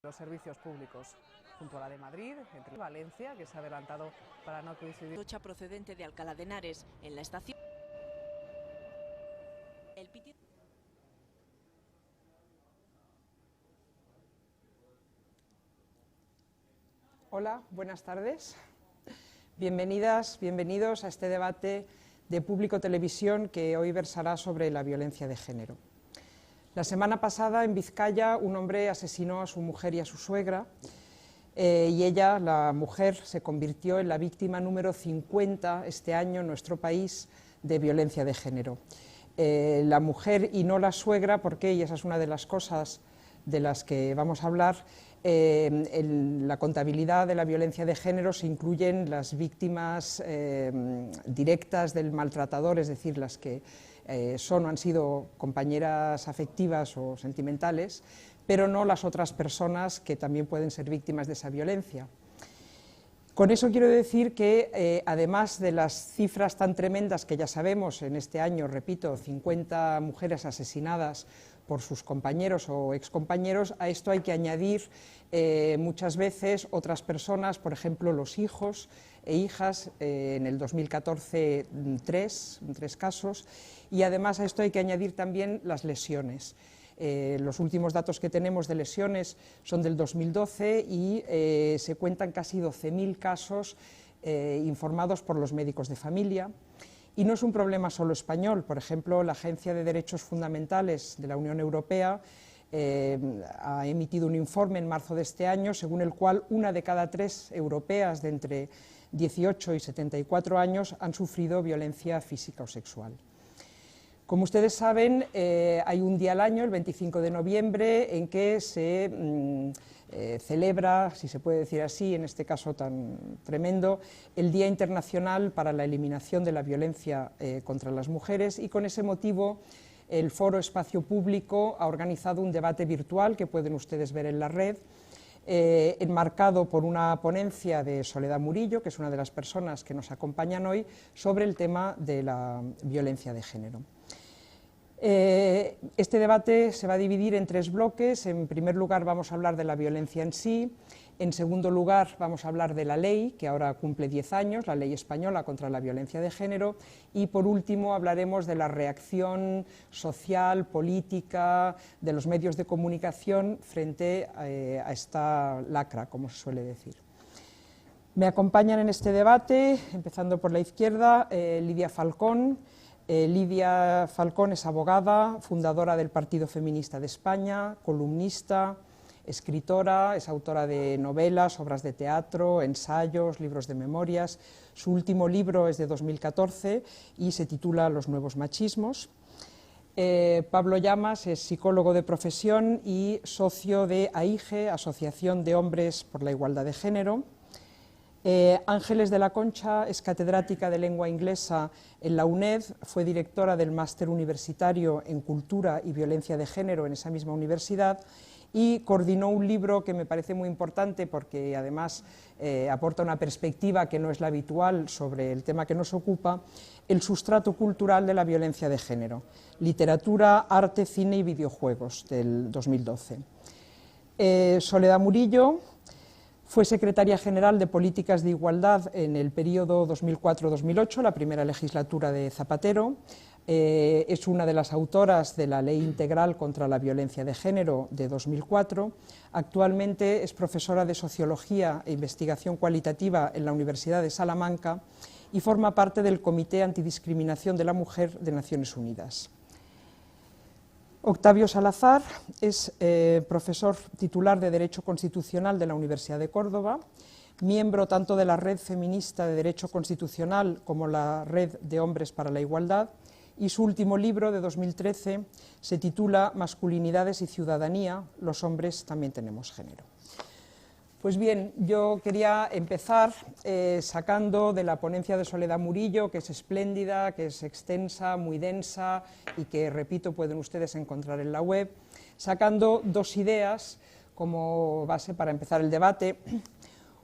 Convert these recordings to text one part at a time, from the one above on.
Los servicios públicos, junto a la de Madrid, entre Valencia, que se ha adelantado para no coincidir. Tocha procedente de Alcalá de Henares en la estación. El pitido. Hola, buenas tardes. Bienvenidas, bienvenidos a este debate de Público Televisión que hoy versará sobre la violencia de género. La semana pasada, en Vizcaya, un hombre asesinó a su mujer y a su suegra, y ella, la mujer, se convirtió en la víctima número 50 este año en nuestro país de violencia de género. La mujer y no la suegra, porque, y esa es una de las cosas de las que vamos a hablar, en la contabilidad de la violencia de género se incluyen las víctimas directas del maltratador, es decir, las que son o han sido compañeras afectivas o sentimentales, pero no las otras personas que también pueden ser víctimas de esa violencia. Con eso quiero decir que, además de las cifras tan tremendas que ya sabemos en este año, repito, 50 mujeres asesinadas por sus compañeros o excompañeros, a esto hay que añadir muchas veces otras personas, por ejemplo, los hijos e hijas, en el 2014 tres casos, y además a esto hay que añadir también las lesiones. Los últimos datos que tenemos de lesiones son del 2012 y se cuentan casi 12.000 casos informados por los médicos de familia. Y no es un problema solo español. Por ejemplo, la Agencia de Derechos Fundamentales de la Unión Europea ha emitido un informe en marzo de este año según el cual 1 de cada 3 europeas de entre 18 y 74 años han sufrido violencia física o sexual. Como ustedes saben, hay un día al año, el 25 de noviembre, en que se celebra, si se puede decir así, en este caso tan tremendo, el Día Internacional para la Eliminación de la Violencia contra las Mujeres, y con ese motivo el Foro Espacio Público ha organizado un debate virtual que pueden ustedes ver en la red, enmarcado por una ponencia de Soledad Murillo, que es una de las personas que nos acompañan hoy, sobre el tema de la violencia de género. Este debate se va a dividir en 3 bloques. En primer lugar vamos a hablar de la violencia en sí, en segundo lugar vamos a hablar de la ley, que ahora cumple 10 años, la ley española contra la violencia de género, y por último hablaremos de la reacción social, política, de los medios de comunicación frente a esta lacra, como se suele decir. Me acompañan en este debate, empezando por la izquierda, Lidia Falcón. Lidia Falcón es abogada, fundadora del Partido Feminista de España, columnista, escritora, es autora de novelas, obras de teatro, ensayos, libros de memorias. Su último libro es de 2014 y se titula Los nuevos machismos. Pablo Llamas es psicólogo de profesión y socio de AIGE, Asociación de Hombres por la Igualdad de Género. Ángeles de la Concha es catedrática de lengua inglesa en la UNED, fue directora del máster universitario en Cultura y Violencia de Género en esa misma universidad y coordinó un libro que me parece muy importante porque además aporta una perspectiva que no es la habitual sobre el tema que nos ocupa, El sustrato cultural de la violencia de género, literatura, arte, cine y videojuegos, del 2012. Soledad Murillo fue secretaria general de Políticas de Igualdad en el periodo 2004-2008, la primera legislatura de Zapatero. Es una de las autoras de la Ley Integral contra la Violencia de Género de 2004. Actualmente es profesora de Sociología e Investigación Cualitativa en la Universidad de Salamanca y forma parte del Comité Antidiscriminación de la Mujer de Naciones Unidas. Octavio Salazar es profesor titular de Derecho Constitucional de la Universidad de Córdoba, miembro tanto de la Red Feminista de Derecho Constitucional como la Red de Hombres para la Igualdad, y su último libro, de 2013, se titula Masculinidades y Ciudadanía, los hombres también tenemos género. Pues bien, yo quería empezar sacando de la ponencia de Soledad Murillo, que es espléndida, que es extensa, muy densa y que, repito, pueden ustedes encontrar en la web, sacando 2 ideas como base para empezar el debate.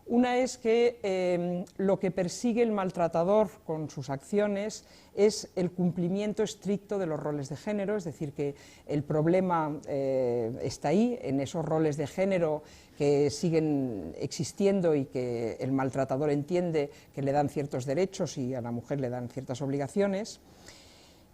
Una es que lo que persigue el maltratador con sus acciones es el cumplimiento estricto de los roles de género, es decir, que el problema está ahí, en esos roles de género que siguen existiendo y que el maltratador entiende que le dan ciertos derechos y a la mujer le dan ciertas obligaciones.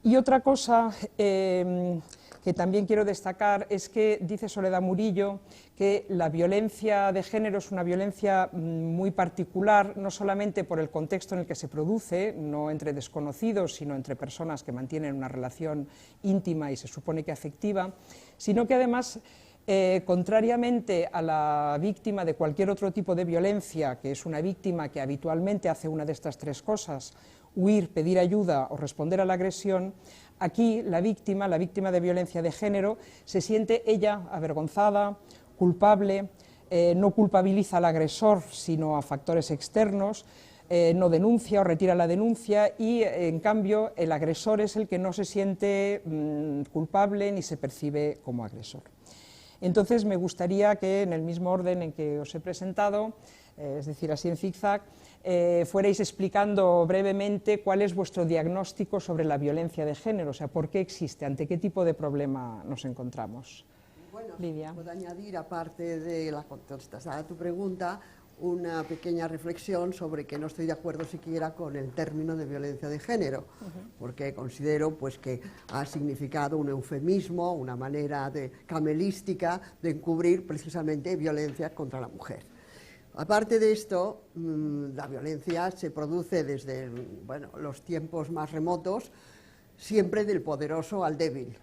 Y otra cosa que también quiero destacar es que dice Soledad Murillo que la violencia de género es una violencia muy particular, no solamente por el contexto en el que se produce, no entre desconocidos, sino entre personas que mantienen una relación íntima y se supone que afectiva, sino que además, contrariamente a la víctima de cualquier otro tipo de violencia, que es una víctima que habitualmente hace una de estas tres cosas, huir, pedir ayuda o responder a la agresión, aquí la víctima de violencia de género se siente ella avergonzada, culpable, no culpabiliza al agresor sino a factores externos, no denuncia o retira la denuncia y en cambio el agresor es el que no se siente culpable ni se percibe como agresor. Entonces me gustaría que en el mismo orden en que os he presentado, es decir, así en zigzag, fuerais explicando brevemente cuál es vuestro diagnóstico sobre la violencia de género, o sea, por qué existe, ante qué tipo de problema nos encontramos. Bueno, Lidia. puedo añadir, aparte de la contestada a tu pregunta, una pequeña reflexión sobre que no estoy de acuerdo siquiera con el término de violencia de género, porque considero pues, que ha significado un eufemismo, una manera camelística de encubrir precisamente violencia contra la mujer. Aparte de esto, la violencia se produce desde los tiempos más remotos, siempre del poderoso al débil.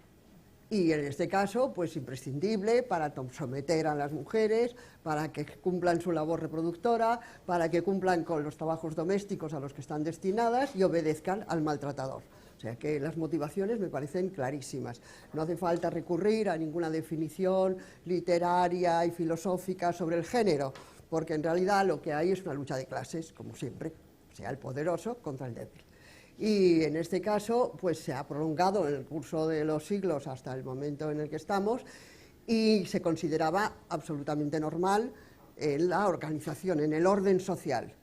Y en este caso, pues imprescindible para someter a las mujeres, para que cumplan su labor reproductora, para que cumplan con los trabajos domésticos a los que están destinadas y obedezcan al maltratador. O sea que las motivaciones me parecen clarísimas. No hace falta recurrir a ninguna definición literaria y filosófica sobre el género, porque en realidad lo que hay es una lucha de clases, como siempre, o sea, el poderoso contra el débil. Y en este caso, pues se ha prolongado en el curso de los siglos hasta el momento en el que estamos y se consideraba absolutamente normal en la organización, en el orden social,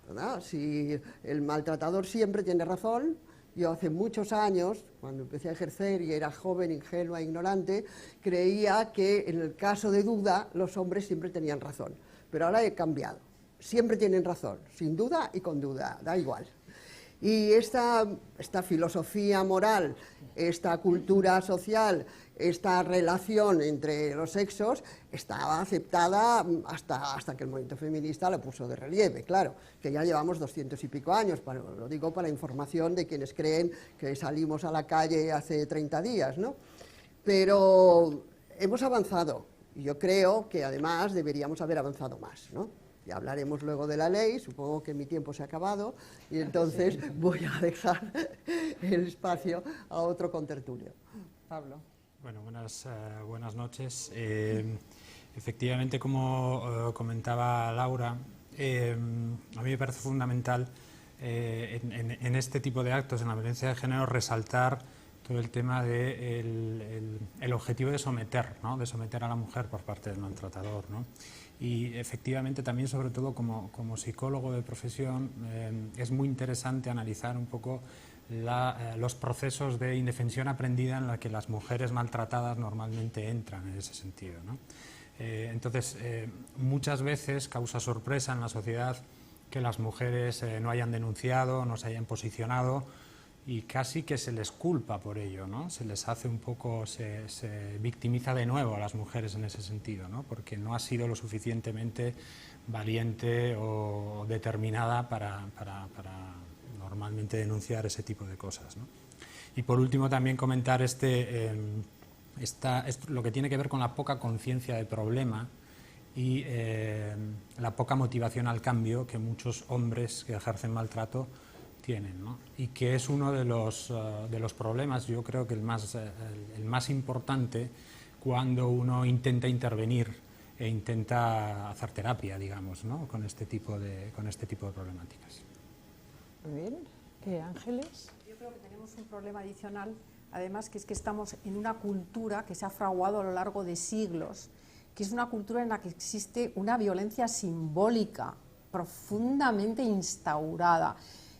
¿verdad? Si el maltratador siempre tiene razón. Yo hace muchos años, cuando empecé a ejercer y era joven, ingenua e ignorante, creía que en el caso de duda los hombres siempre tenían razón, pero ahora he cambiado. Siempre tienen razón, sin duda y con duda, da igual. Y esta filosofía moral, esta cultura social, esta relación entre los sexos estaba aceptada hasta que el movimiento feminista lo puso de relieve, claro, que ya llevamos 200 y pico años, lo digo para información de quienes creen que salimos a la calle hace 30 días, ¿no? Pero hemos avanzado, y yo creo que además deberíamos haber avanzado más, ¿no? Ya hablaremos luego de la ley, supongo que mi tiempo se ha acabado, y entonces voy a dejar el espacio a otro contertulio. Pablo. Bueno, buenas noches. Efectivamente, como comentaba Laura, a mí me parece fundamental en este tipo de actos, en la violencia de género, resaltar todo el tema del objetivo de someter, ¿no? De someter a la mujer por parte del maltratador, ¿no? Y efectivamente también, sobre todo como psicólogo de profesión, es muy interesante analizar un poco los procesos de indefensión aprendida en la que las mujeres maltratadas normalmente entran en ese sentido, ¿no? Entonces, muchas veces causa sorpresa en la sociedad que las mujeres no hayan denunciado, no se hayan posicionado, y casi que se les culpa por ello, ¿no? Se les hace un poco, se victimiza de nuevo a las mujeres en ese sentido, ¿no? Porque no ha sido lo suficientemente valiente o determinada para normalmente denunciar ese tipo de cosas, ¿no? Y por último también comentar lo que tiene que ver con la poca conciencia de problema y la poca motivación al cambio que muchos hombres que ejercen maltrato tienen, ¿no? Y que es uno de los problemas, yo creo que el más importante cuando uno intenta intervenir e intenta hacer terapia, digamos, ¿no? con este tipo de problemáticas. Muy bien. Ángeles. Yo creo que tenemos un problema adicional, además, que es que estamos en una cultura que se ha fraguado a lo largo de siglos, que es una cultura en la que existe una violencia simbólica profundamente instaurada,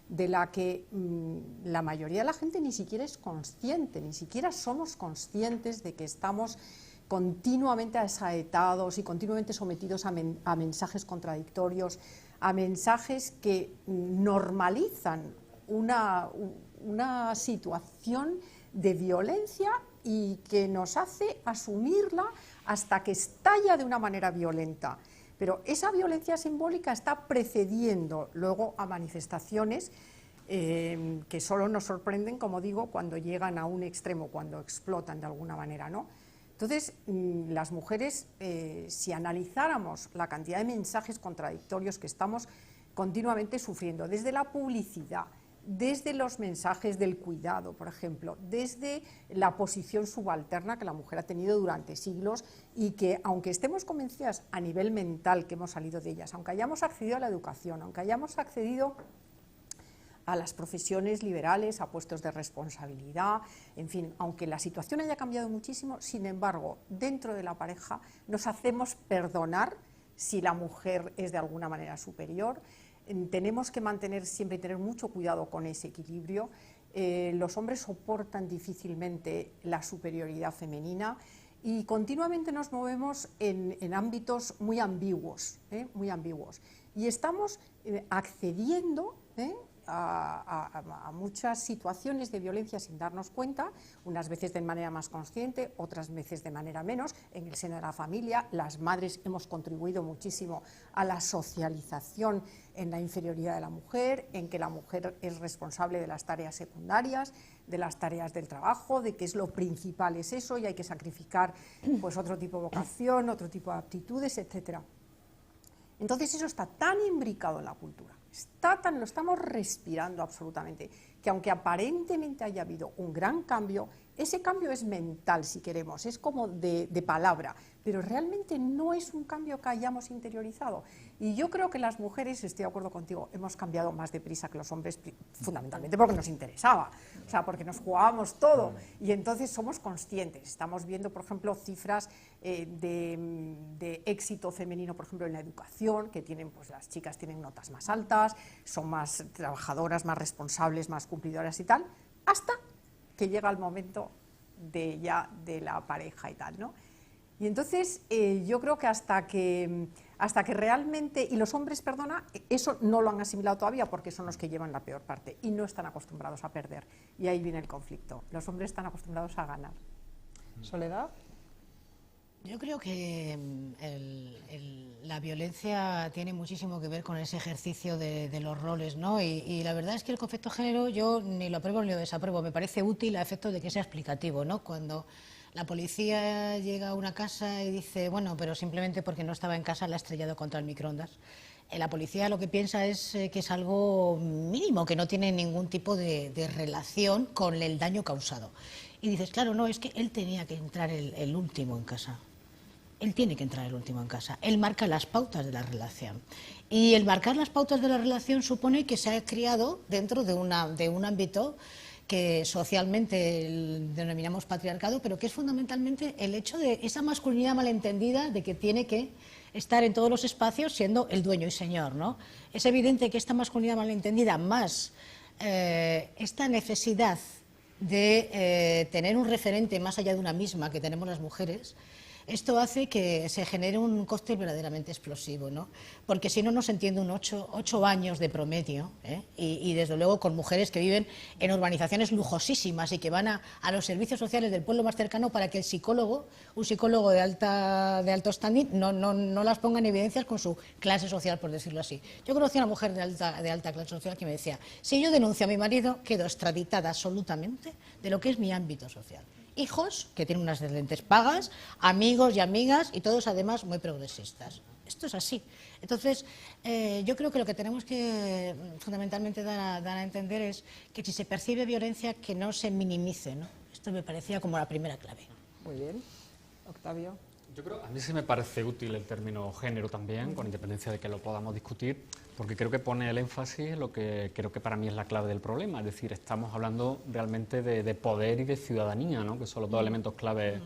de la que la mayoría de la gente ni siquiera es consciente, ni siquiera somos conscientes de que estamos continuamente asaetados y continuamente sometidos a mensajes contradictorios, a mensajes que normalizan una situación de violencia y que nos hace asumirla hasta que estalla de una manera violenta. Pero esa violencia simbólica está precediendo luego a manifestaciones que solo nos sorprenden, como digo, cuando llegan a un extremo, cuando explotan de alguna manera, ¿no? Entonces, las mujeres, si analizáramos la cantidad de mensajes contradictorios que estamos continuamente sufriendo, desde la publicidad, desde los mensajes del cuidado, por ejemplo, desde la posición subalterna que la mujer ha tenido durante siglos y que, aunque estemos convencidas a nivel mental que hemos salido de ellas, aunque hayamos accedido a la educación, aunque hayamos accedido a las profesiones liberales, a puestos de responsabilidad, en fin, aunque la situación haya cambiado muchísimo, sin embargo, dentro de la pareja nos hacemos perdonar si la mujer es de alguna manera superior. Tenemos que mantener siempre y tener mucho cuidado con ese equilibrio. Los hombres soportan difícilmente la superioridad femenina y continuamente nos movemos en ámbitos muy ambiguos, y estamos accediendo a muchas situaciones de violencia sin darnos cuenta, unas veces de manera más consciente, otras veces de manera menos. En el seno de la familia, las madres hemos contribuido muchísimo a la socialización en la inferioridad de la mujer, en que la mujer es responsable de las tareas secundarias, de las tareas del trabajo, de que es lo principal es eso y hay que sacrificar pues otro tipo de vocación, otro tipo de aptitudes, etcétera. Entonces eso está tan imbricado en la cultura, lo estamos respirando absolutamente, que aunque aparentemente haya habido un gran cambio, ese cambio es mental, si queremos, es como de palabra, pero realmente no es un cambio que hayamos interiorizado. Y yo creo que las mujeres, estoy de acuerdo contigo, hemos cambiado más deprisa que los hombres, fundamentalmente porque nos interesaba, o sea, porque nos jugábamos todo, y entonces somos conscientes. Estamos viendo, por ejemplo, cifras de éxito femenino, por ejemplo, en la educación, que tienen, pues las chicas tienen notas más altas, son más trabajadoras, más responsables, más cumplidoras y tal, hasta que llega el momento de la pareja y tal, ¿no? Y entonces yo creo que hasta que realmente, y los hombres, perdona, eso no lo han asimilado todavía porque son los que llevan la peor parte y no están acostumbrados a perder, y ahí viene el conflicto. Los hombres están acostumbrados a ganar. ¿Soledad? Yo creo que la violencia tiene muchísimo que ver con ese ejercicio de los roles, ¿no? Y la verdad es que el concepto género yo ni lo apruebo ni lo desapruebo, me parece útil a efectos de que sea explicativo, ¿no? Cuando la policía llega a una casa y dice, bueno, pero simplemente porque no estaba en casa la ha estrellado contra el microondas. La policía lo que piensa es que es algo mínimo, que no tiene ningún tipo de relación con el daño causado. Y dices, claro, no, es que él tenía que entrar el último en casa. Él tiene que entrar el último en casa. Él marca las pautas de la relación. Y el marcar las pautas de la relación supone que se ha criado dentro de un ámbito que socialmente denominamos patriarcado, pero que es fundamentalmente el hecho de esa masculinidad malentendida de que tiene que estar en todos los espacios siendo el dueño y señor, ¿no? Es evidente que esta masculinidad malentendida más esta necesidad de tener un referente más allá de una misma que tenemos las mujeres, esto hace que se genere un cóctel verdaderamente explosivo, ¿no? Porque si no, no se entiende un 8 años de promedio, y desde luego con mujeres que viven en urbanizaciones lujosísimas y que van a los servicios sociales del pueblo más cercano para que un psicólogo de alto standing no las ponga en evidencias con su clase social, por decirlo así. Yo conocí a una mujer de alta clase social que me decía, si yo denuncio a mi marido, quedo extraditada absolutamente de lo que es mi ámbito social. Hijos que tienen unas excelentes pagas, amigos y amigas, y todos además muy progresistas. Esto es así. Entonces, yo creo que lo que tenemos que fundamentalmente dar a entender es que si se percibe violencia, que no se minimice, ¿no? Esto me parecía como la primera clave. Muy bien. Octavio. Yo creo, a mí sí me parece útil el término género también, con independencia de que lo podamos discutir, porque creo que pone el énfasis en lo que creo que para mí es la clave del problema, es decir, estamos hablando realmente de poder y de ciudadanía, ¿no? Que son los dos elementos clave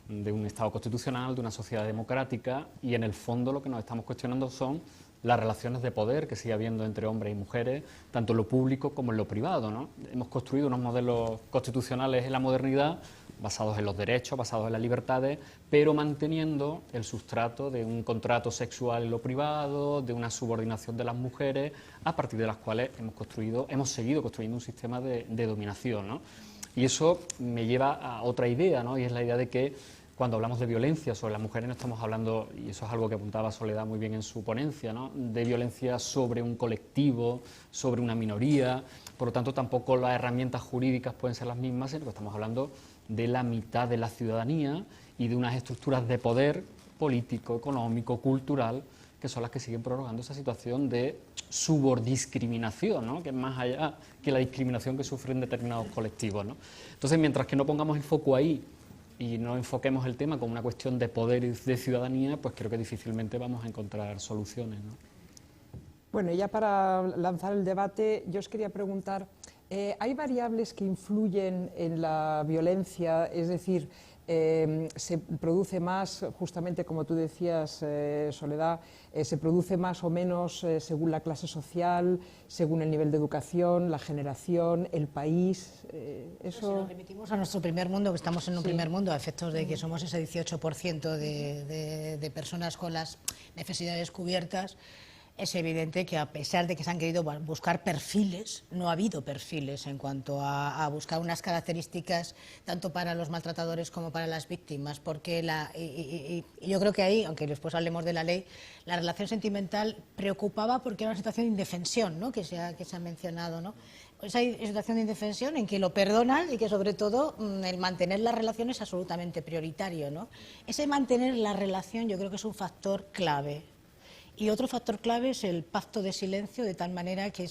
de un Estado constitucional, de una sociedad democrática, y en el fondo lo que nos estamos cuestionando son las relaciones de poder que sigue habiendo entre hombres y mujeres, tanto en lo público como en lo privado, ¿no? Hemos construido unos modelos constitucionales en la modernidad basados en los derechos, basados en las libertades, pero manteniendo el sustrato de un contrato sexual en lo privado, de una subordinación de las mujeres, a partir de las cuales hemos seguido construyendo un sistema de dominación, ¿no? Y eso me lleva a otra idea, ¿no? Y es la idea de que cuando hablamos de violencia sobre las mujeres no estamos hablando, y eso es algo que apuntaba Soledad muy bien en su ponencia, ¿no?, de violencia sobre un colectivo, sobre una minoría, por lo tanto tampoco las herramientas jurídicas pueden ser las mismas, sino que estamos hablando de la mitad de la ciudadanía y de unas estructuras de poder político, económico, cultural, que son las que siguen prorrogando esa situación de subordiscriminación, ¿no?, que es más allá que la discriminación que sufren determinados colectivos, ¿no? Entonces, mientras que no pongamos el foco ahí y no enfoquemos el tema como una cuestión de poder y de ciudadanía, pues creo que difícilmente vamos a encontrar soluciones, ¿no? Bueno, ya para lanzar el debate, yo os quería preguntar, ¿hay variables que influyen en la violencia? Es decir, se produce más, justamente como tú decías, Soledad, se produce más o menos según la clase social, según el nivel de educación, la generación, el país. Eso... Si nos remitimos a nuestro primer mundo, que estamos en un primer mundo, a efectos de que somos ese 18% de personas con las necesidades cubiertas, es evidente que a pesar de que se han querido buscar perfiles, no ha habido perfiles en cuanto a buscar unas características tanto para los maltratadores como para las víctimas, porque yo creo que ahí, aunque después hablemos de la ley, la relación sentimental preocupaba porque era una situación de indefensión, ¿no?, que se ha mencionado, ¿no? Esa situación de indefensión en que lo perdonan y que sobre todo el mantener la relación es absolutamente prioritario, ¿no? Ese mantener la relación yo creo que es un factor clave. Y otro factor clave es el pacto de silencio, de tal manera que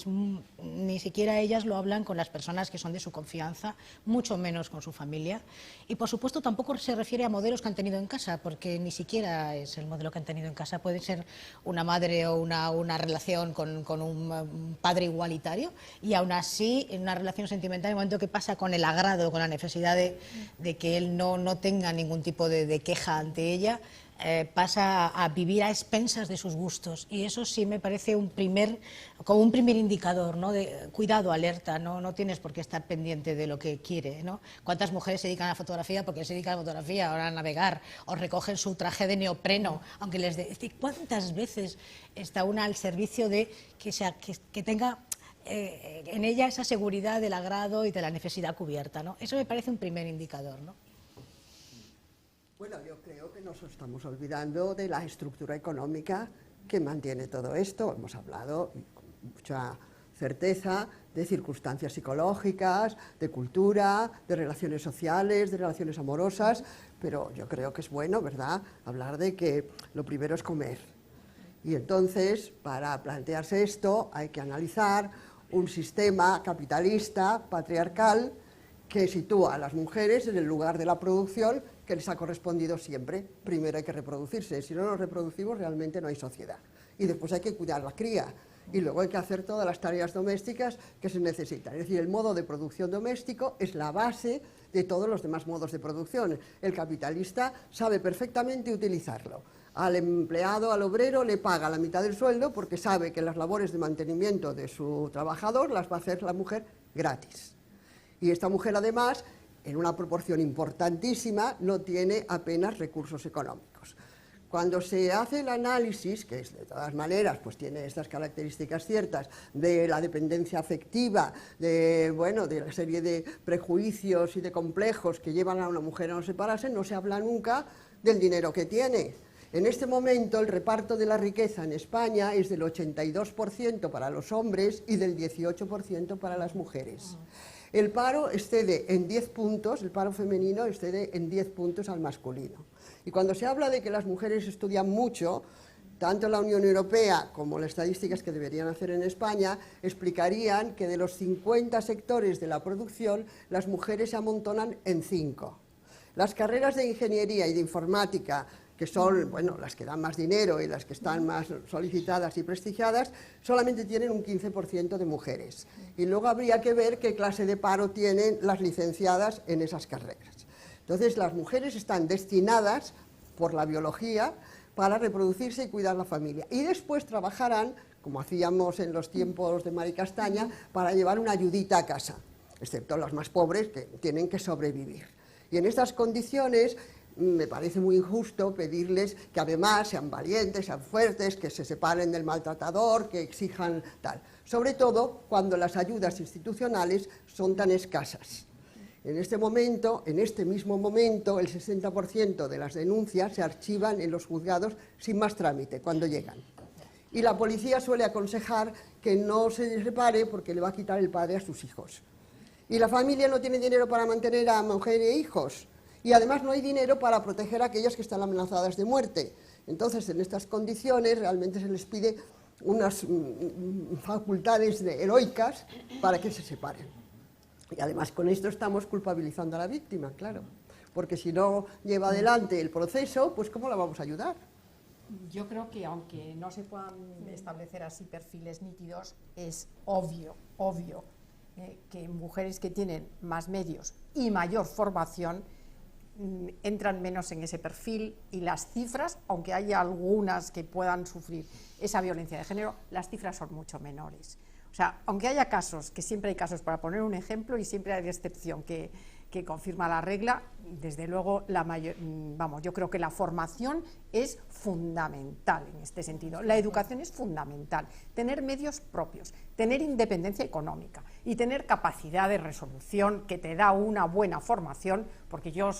ni siquiera ellas lo hablan con las personas que son de su confianza, mucho menos con su familia. Y por supuesto tampoco se refiere a modelos que han tenido en casa, porque ni siquiera es el modelo que han tenido en casa. Puede ser una madre o una relación con un padre igualitario, y aún así en una relación sentimental, en el momento que pasa con el agrado, con la necesidad de que él no tenga ningún tipo de queja ante ella, pasa a vivir a expensas de sus gustos, y eso sí me parece como un primer indicador, ¿no?, de cuidado, alerta, no tienes por qué estar pendiente de lo que quiere, ¿no? ¿Cuántas mujeres se dedican a la fotografía porque se dedican a la fotografía, ahora a navegar, o recogen su traje de neopreno, aunque es decir, ¿cuántas veces está una al servicio de que tenga en ella esa seguridad del agrado y de la necesidad cubierta, ¿no? Eso me parece un primer indicador, ¿no? Bueno, yo creo que nos estamos olvidando de la estructura económica que mantiene todo esto. Hemos hablado con mucha certeza de circunstancias psicológicas, de cultura, de relaciones sociales, de relaciones amorosas, pero yo creo que es bueno, ¿verdad?, hablar de que lo primero es comer. Y entonces, para plantearse esto, hay que analizar un sistema capitalista, patriarcal, que sitúa a las mujeres en el lugar de la producción que les ha correspondido siempre. Primero hay que reproducirse, si no nos reproducimos realmente no hay sociedad. Y después hay que cuidar la cría, y luego hay que hacer todas las tareas domésticas que se necesitan. Es decir, el modo de producción doméstico es la base de todos los demás modos de producción. El capitalista sabe perfectamente utilizarlo. Al empleado, al obrero, le paga la mitad del sueldo porque sabe que las labores de mantenimiento de su trabajador las va a hacer la mujer gratis. Y esta mujer, además, en una proporción importantísima, no tiene apenas recursos económicos. Cuando se hace el análisis, que es, de todas maneras pues tiene estas características ciertas, de la dependencia afectiva, de la serie de prejuicios y de complejos que llevan a una mujer a no separarse, no se habla nunca del dinero que tiene. En este momento el reparto de la riqueza en España es del 82% para los hombres y del 18% para las mujeres. El paro excede en 10 puntos, el paro femenino excede en 10 puntos al masculino. Y cuando se habla de que las mujeres estudian mucho, tanto la Unión Europea como las estadísticas que deberían hacer en España, explicarían que de los 50 sectores de la producción, las mujeres se amontonan en 5. Las carreras de ingeniería y de informática, que son las que dan más dinero y las que están más solicitadas y prestigiadas, solamente tienen un 15% de mujeres. Y luego habría que ver qué clase de paro tienen las licenciadas en esas carreras. Entonces las mujeres están destinadas por la biología para reproducirse y cuidar la familia. Y después trabajarán, como hacíamos en los tiempos de Mari Castaña, para llevar una ayudita a casa, excepto las más pobres que tienen que sobrevivir. Y en estas condiciones me parece muy injusto pedirles que además sean valientes, sean fuertes, que se separen del maltratador, que exijan tal. Sobre todo cuando las ayudas institucionales son tan escasas. En este mismo momento, el 60% de las denuncias se archivan en los juzgados sin más trámite, cuando llegan. Y la policía suele aconsejar que no se separe porque le va a quitar el padre a sus hijos. Y la familia no tiene dinero para mantener a mujer e hijos. Y además no hay dinero para proteger a aquellas que están amenazadas de muerte. Entonces, en estas condiciones, realmente se les pide unas facultades heroicas para que se separen. Y además con esto estamos culpabilizando a la víctima, claro, porque si no lleva adelante el proceso, pues ¿cómo la vamos a ayudar? Yo creo que aunque no se puedan establecer así perfiles nítidos, es obvio que mujeres que tienen más medios y mayor formación entran menos en ese perfil, y las cifras, aunque haya algunas que puedan sufrir esa violencia de género, las cifras son mucho menores. O sea, aunque haya casos, que siempre hay casos, para poner un ejemplo, y siempre hay excepción que confirma la regla, desde luego yo creo que la formación es fundamental en este sentido. La educación es fundamental, tener medios propios, tener independencia económica y tener capacidad de resolución que te da una buena formación, porque yo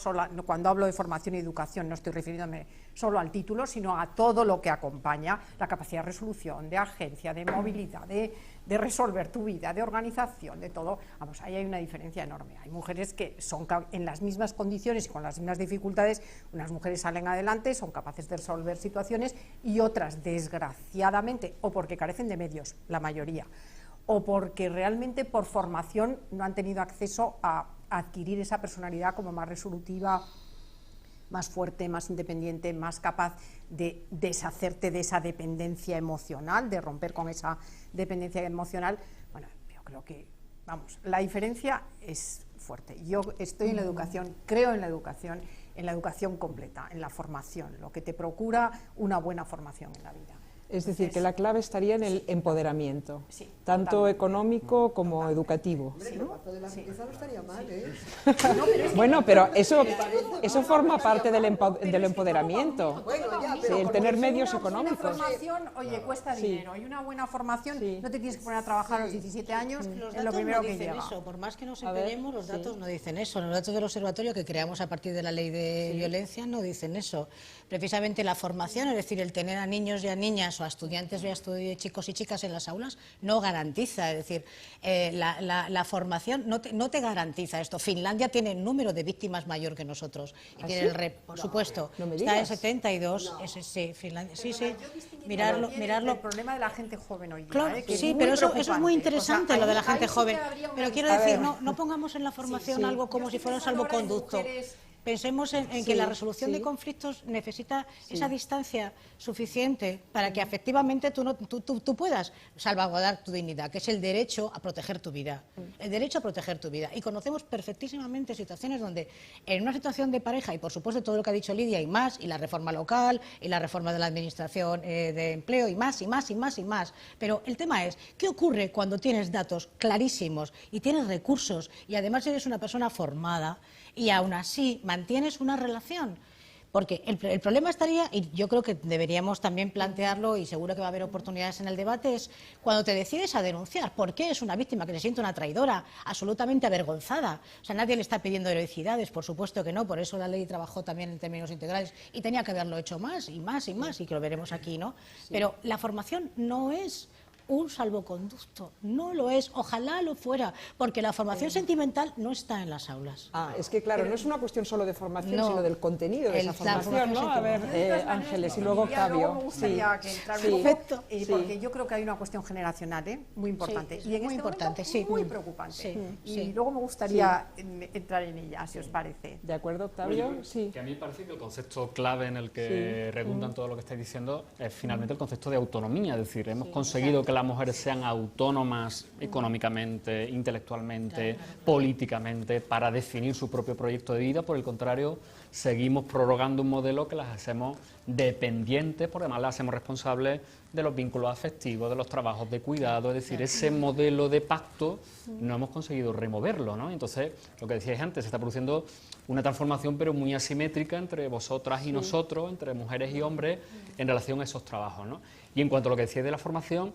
cuando hablo de formación y educación no estoy refiriéndome solo al título, sino a todo lo que acompaña la capacidad de resolución, de agencia, de movilidad, de resolver tu vida, de organización, de todo. Vamos, ahí hay una diferencia enorme. Hay mujeres que son en las mismas condiciones y con las mismas dificultades, unas mujeres salen adelante, son capaces de resolver situaciones, y otras, desgraciadamente, o porque carecen de medios, la mayoría, o porque realmente por formación no han tenido acceso a adquirir esa personalidad como más resolutiva, más fuerte, más independiente, más capaz de deshacerte de esa dependencia emocional, de romper con esa dependencia emocional. Bueno, yo creo que, vamos, la diferencia es fuerte. Yo estoy en la educación, creo en la educación completa, en la formación, lo que te procura una buena formación en la vida. Es decir, que la clave estaría en el empoderamiento, sí, tanto totalmente, económico como educativo. Hombre, pero para de la riqueza no estaría mal, ¿eh? Bueno, pero eso forma parte del empoderamiento. Bueno, ya, Sí, pero el con tener eso medios Una económicos. formación, oye, cuesta Sí. dinero, y una buena formación, Sí. no te tienes que poner a trabajar a los 17 años, Los es lo datos primero no que dicen llega. eso, por más que nos A ver, empeñemos, los sí. datos no dicen eso. Los datos del observatorio que creamos a partir de la ley de violencia no dicen eso. Precisamente la formación, es decir, el tener a niños y a niñas o a estudiantes y a chicos y chicas en las aulas, no garantiza, es decir, la formación no te garantiza esto. Finlandia tiene el número de víctimas mayor que nosotros, y tiene por supuesto, no me está en digas. 72, sí, Finlandia, sí, Mirarlo. mirarlo. El problema de la gente joven hoy día, Claro, que es sí, muy pero eso es preocupante. muy interesante, O sea, lo de la ahí gente sí joven. que habría una Pero quiero diferencia. decir, no pongamos en la formación sí. algo como Yo si estoy fuera un pensando ahora en salvoconducto. mujeres. Pensemos en que Sí, la resolución sí. de conflictos necesita esa distancia suficiente para que efectivamente tú puedas salvaguardar tu dignidad, que es el derecho a proteger tu vida. El derecho a proteger tu vida. Y conocemos perfectísimamente situaciones donde en una situación de pareja, y por supuesto todo lo que ha dicho Lidia y más, y la reforma local, y la reforma de la administración de empleo, y más, pero el tema es, ¿qué ocurre cuando tienes datos clarísimos y tienes recursos y además eres una persona formada y aún así mantienes una relación? Porque el problema estaría, y yo creo que deberíamos también plantearlo, y seguro que va a haber oportunidades en el debate, es cuando te decides a denunciar. ¿Por qué es una víctima que se siente una traidora, absolutamente avergonzada? O sea, nadie le está pidiendo heroicidades, por supuesto que no, por eso la ley trabajó también en términos integrales y tenía que haberlo hecho más, y que lo veremos aquí, ¿no? Pero la formación no es un salvoconducto, no lo es, ojalá lo fuera, porque la formación sentimental no está en las aulas. Es que claro, no es una cuestión solo de formación, No. sino del contenido de esa La formación, ¿no? A ver, Ángeles, y luego Luego Octavio. me gustaría que entrara sí. un poco, Perfecto. porque yo creo que hay una cuestión generacional muy importante, Sí, y en muy este importante, momento sí. muy preocupante. Sí, Y sí. luego me gustaría entrar en ella, si os parece. ¿De acuerdo, Octavio? Sí. Que a mí me parece que el concepto clave en el que redundan todo lo que estáis diciendo es finalmente el concepto de autonomía, es decir, hemos conseguido que las mujeres sean autónomas económicamente, intelectualmente, políticamente, para definir su propio proyecto de vida. Por el contrario, seguimos prorrogando un modelo que las hacemos dependientes, porque además las hacemos responsables de los vínculos afectivos, de los trabajos de cuidado. Es decir, ese modelo de pacto no hemos conseguido removerlo, ¿no? Entonces, lo que decíais antes, se está produciendo una transformación pero muy asimétrica entre vosotras y nosotros, entre mujeres y hombres, en relación a esos trabajos, ¿no? Y en cuanto a lo que decíais de la formación,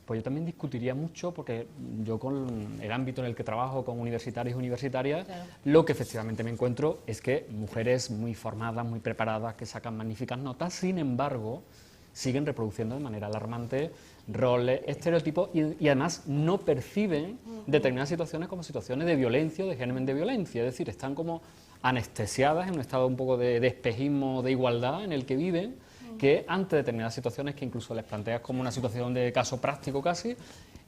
pues yo también discutiría mucho, porque yo con el ámbito en el que trabajo con universitarios y universitarias, lo que efectivamente me encuentro es que mujeres muy formadas, muy preparadas, que sacan magníficas notas, sin embargo, siguen reproduciendo de manera alarmante roles, estereotipos y además no perciben determinadas situaciones como situaciones de violencia o de género de violencia, es decir, están como anestesiadas en un estado un poco de espejismo de igualdad en el que viven, que ante determinadas situaciones que incluso les planteas como una situación de caso práctico casi,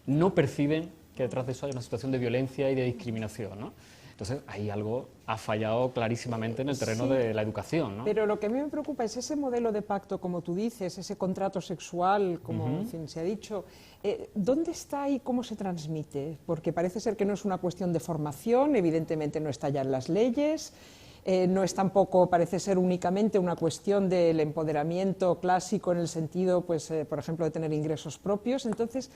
no perciben que detrás de eso hay una situación de violencia y de discriminación, ¿no? Entonces, ahí algo ha fallado clarísimamente en el terreno de la educación, ¿no? Pero lo que a mí me preocupa es ese modelo de pacto, como tú dices, ese contrato sexual, como en fin, se ha dicho. ¿Dónde está y cómo se transmite? Porque parece ser que no es una cuestión de formación, evidentemente no está ya en las leyes. No es tampoco, parece ser únicamente una cuestión del empoderamiento clásico en el sentido, pues, por ejemplo, de tener ingresos propios. Entonces,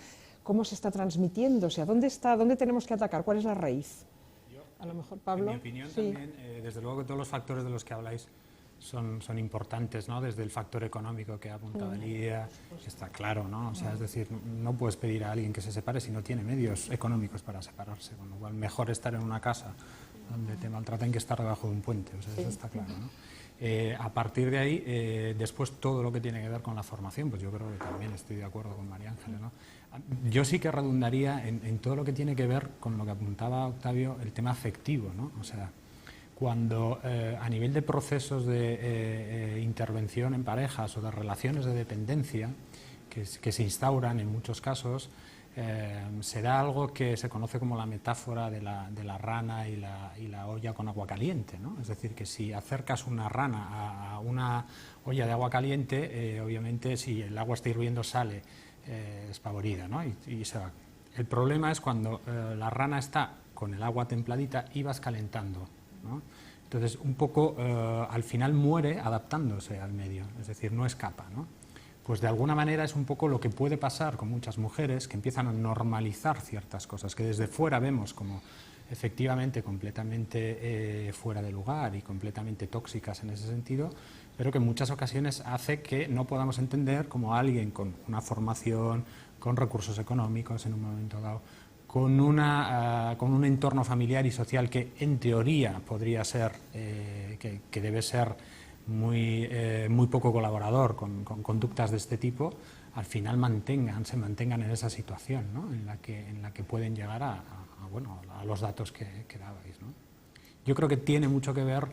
¿cómo se está transmitiendo? O sea, ¿dónde tenemos que atacar? ¿Cuál es la raíz? A lo mejor, Pablo. En mi opinión también, desde luego que todos los factores de los que habláis son importantes, ¿no? Desde el factor económico que ha apuntado Lidia, que está claro, ¿no? O sea, es decir, no puedes pedir a alguien que se separe si no tiene medios económicos para separarse, con lo cual mejor estar en una casa donde te maltraten que estar debajo de un puente, o sea, eso está claro, ¿no? A partir de ahí, después todo lo que tiene que ver con la formación, pues yo creo que también estoy de acuerdo con María Ángeles, ¿no? Yo sí que redundaría en todo lo que tiene que ver con lo que apuntaba Octavio, el tema afectivo, ¿no? O sea, cuando a nivel de procesos de intervención en parejas o de relaciones de dependencia que se instauran en muchos casos, se da algo que se conoce como la metáfora de la rana y la olla con agua caliente, ¿no? Es decir, que si acercas una rana a una olla de agua caliente, obviamente si el agua está hirviendo sale espavorida, ¿no? y se va. El problema es cuando la rana está con el agua templadita y vas calentando, ¿no? Entonces, un poco al final muere adaptándose al medio, es decir, no escapa, ¿no? Pues de alguna manera es un poco lo que puede pasar con muchas mujeres que empiezan a normalizar ciertas cosas que desde fuera vemos como efectivamente completamente fuera de lugar y completamente tóxicas en ese sentido, pero que en muchas ocasiones hace que no podamos entender como alguien con una formación, con recursos económicos en un momento dado, con un entorno familiar y social que en teoría podría ser, que debe ser muy poco colaborador con conductas de este tipo, al final se mantengan en esa situación, ¿no? en la que pueden llegar a los datos que dabais, ¿no? Yo creo que tiene mucho que ver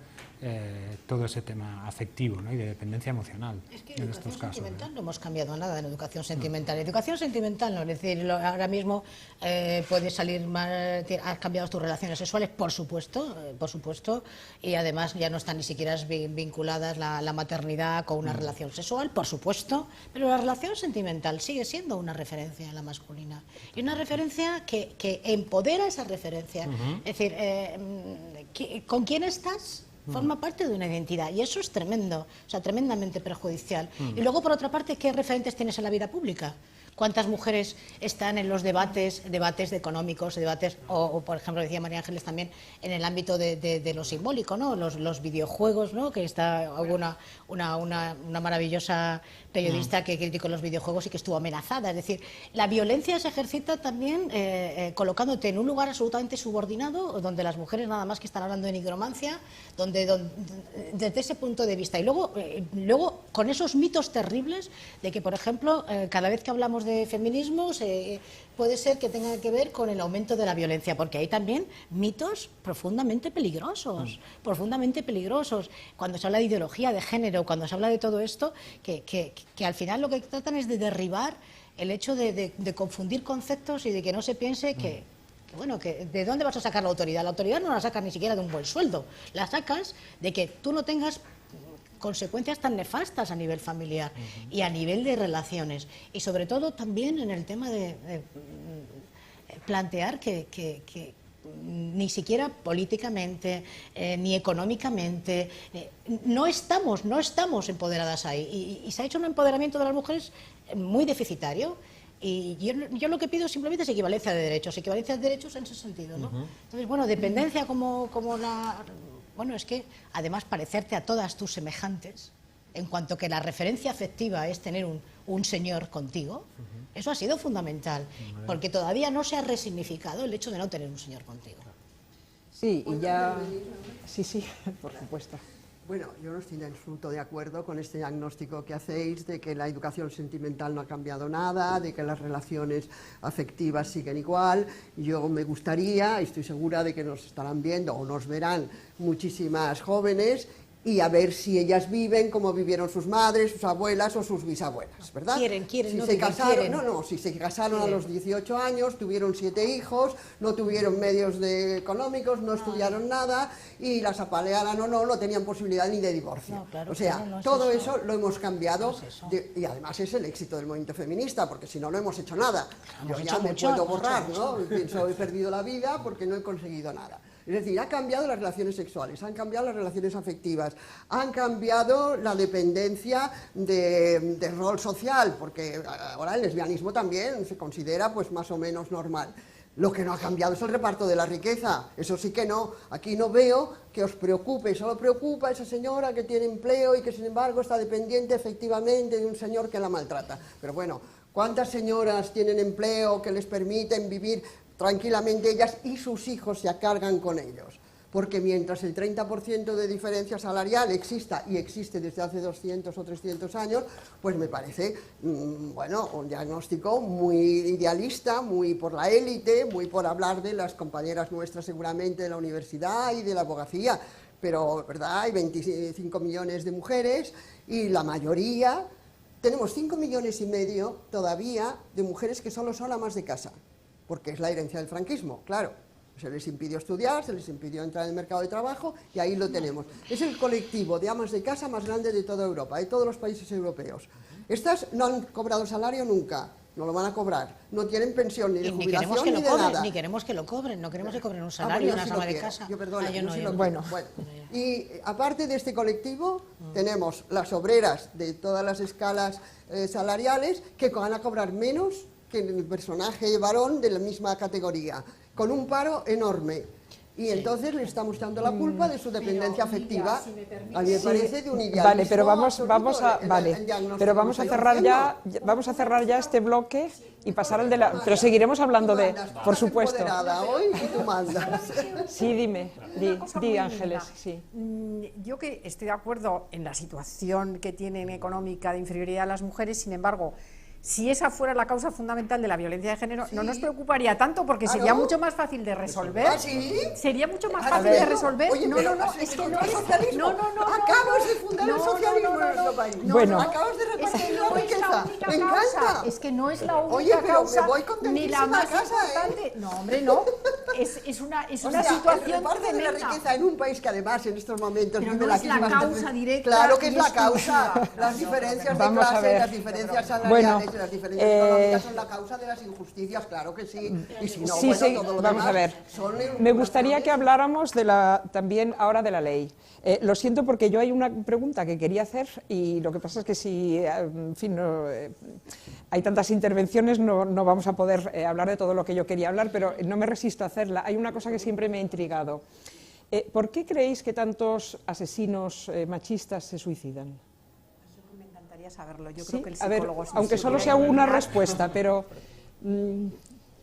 todo ese tema afectivo, ¿no? y de dependencia emocional es que en estos casos. Sentimental no hemos cambiado nada en educación sentimental. Educación sentimental no, es decir, ahora mismo puedes salir mal, has cambiado tus relaciones sexuales, por supuesto, y además ya no están ni siquiera vinculadas la maternidad con una relación sexual, por supuesto, pero la relación sentimental sigue siendo una referencia en la masculina y una referencia que empodera esa referencia. Es decir, ¿con quién estás? Forma parte de una identidad y eso es tremendo, o sea, tremendamente perjudicial. Y luego, por otra parte, ¿qué referentes tienes en la vida pública? ¿Cuántas mujeres están en los debates económicos, o por ejemplo, decía María Ángeles también, en el ámbito de lo simbólico, ¿no? Los videojuegos, ¿no? Que está una maravillosa periodista que criticó los videojuegos y que estuvo amenazada. Es decir, la violencia se ejercita también colocándote en un lugar absolutamente subordinado, donde las mujeres nada más que están hablando de nigromancia, desde ese punto de vista. Y luego con esos mitos terribles de que, por ejemplo, cada vez que hablamos de feminismos puede ser que tenga que ver con el aumento de la violencia, porque hay también mitos profundamente peligrosos, cuando se habla de ideología de género, cuando se habla de todo esto, que al final lo que tratan es de derribar el hecho de confundir conceptos y de que no se piense que ¿de dónde vas a sacar la autoridad? La autoridad no la sacas ni siquiera de un buen sueldo, la sacas de que tú no tengas consecuencias tan nefastas a nivel familiar y a nivel de relaciones. Y sobre todo también en el tema de plantear que ni siquiera políticamente, ni económicamente, no estamos empoderadas ahí. Y se ha hecho un empoderamiento de las mujeres muy deficitario. Y yo lo que pido simplemente es equivalencia de derechos en ese sentido, ¿no? Entonces, bueno, dependencia como la... Bueno, es que además parecerte a todas tus semejantes, en cuanto que la referencia afectiva es tener un señor contigo, eso ha sido fundamental, porque todavía no se ha resignificado el hecho de no tener un señor contigo. Sí, y ya... Sí, por supuesto. Bueno, yo no estoy en absoluto de acuerdo con este diagnóstico que hacéis de que la educación sentimental no ha cambiado nada, de que las relaciones afectivas siguen igual. Yo me gustaría, y estoy segura de que nos estarán viendo o nos verán muchísimas jóvenes, y a ver si ellas viven como vivieron sus madres, sus abuelas o sus bisabuelas, ¿verdad? Quieren, si no se casaron, quieren. Si se casaron a los 18 años, tuvieron 7 hijos, no tuvieron medios económicos, no estudiaron nada, y las apalearan o no tenían posibilidad ni de divorcio. No, claro, o sea, no es todo eso. eso lo hemos cambiado, No es eso. y además es el éxito del movimiento feminista, porque si no, no hemos hecho nada. Hemos Yo hecho ya me mucho, puedo mucho, borrar, mucho. ¿no? Pienso, he perdido la vida porque no he conseguido nada. Es decir, ha cambiado las relaciones sexuales, han cambiado las relaciones afectivas, han cambiado la dependencia de rol social, porque ahora el lesbianismo también se considera pues más o menos normal. Lo que no ha cambiado es el reparto de la riqueza, eso sí que no. Aquí no veo que os preocupe, solo preocupa a esa señora que tiene empleo y que sin embargo está dependiente efectivamente de un señor que la maltrata. Pero bueno, ¿cuántas señoras tienen empleo que les permiten vivir tranquilamente ellas y sus hijos se acargan con ellos? Porque mientras el 30% de diferencia salarial exista, y existe desde hace 200 o 300 años, pues me parece, bueno, un diagnóstico muy idealista, muy por la élite, muy por hablar de las compañeras nuestras seguramente de la universidad y de la abogacía, pero, ¿verdad?, hay 25 millones de mujeres y la mayoría, tenemos 5,5 millones todavía de mujeres que solo son amas de casa, porque es la herencia del franquismo, claro. Se les impidió estudiar, se les impidió entrar en el mercado de trabajo y ahí lo tenemos. Es el colectivo de amas de casa más grande de toda Europa, de todos los países europeos. Estas no han cobrado salario nunca, no lo van a cobrar, no tienen pensión ni de jubilación ni de nada. Ni queremos que lo cobren, no queremos que cobren un salario, una ama de casa. Yo perdona, yo yo no, sí yo lo no. quiero. Bueno. Y aparte de este colectivo, tenemos las obreras de todas las escalas salariales que van a cobrar menos que el personaje varón de la misma categoría, con un paro enorme. Y entonces le estamos dando la culpa de su dependencia afectiva. A mí me parece de un idealismo. Vale, pero vamos a el cerrar ya este bloque y pasar al de la... Pero seguiremos hablando de... Por supuesto. Hoy y tú mandas. Sí, dime, di Ángeles, sí. Yo que estoy de acuerdo en la situación que tienen económica de inferioridad las mujeres, sin embargo, si esa fuera la causa fundamental de la violencia de género, no nos preocuparía tanto, porque sería mucho más fácil de resolver. ¿Ah, sí? Sería mucho más fácil de resolver. Oye, no, es que no es socialismo. Acabas de fundar el socialismo en nuestro país. Bueno. Acabas de repartir la riqueza. Me causa. encanta. Es que no es la única Oye, pero causa, me voy ni contentísima la más a casa, importante. No, hombre, no. Es una O sea, situación el reparto de la tremenda. riqueza en un país que además en estos momentos Pero vive no es la crisis más causa directa Claro que es y la exclusiva. causa. Las diferencias de Vamos a clase, ver. las diferencias salariales, Bueno, las diferencias económicas son la causa de las injusticias, claro que sí. Y si no, Sí, bueno, sí, todo lo vamos demás a ver. son Me gustaría que habláramos también ahora de la ley. Lo siento porque yo hay una pregunta que quería hacer y lo que pasa es que si, en fin, hay tantas intervenciones no vamos a poder hablar de todo lo que yo quería hablar, pero no me resisto a hacerla. Hay una cosa que siempre me ha intrigado. ¿Por qué creéis que tantos asesinos machistas se suicidan? Me encantaría saberlo. Yo Sí, creo que el a ver, psicólogo aunque solo sea una respuesta, pero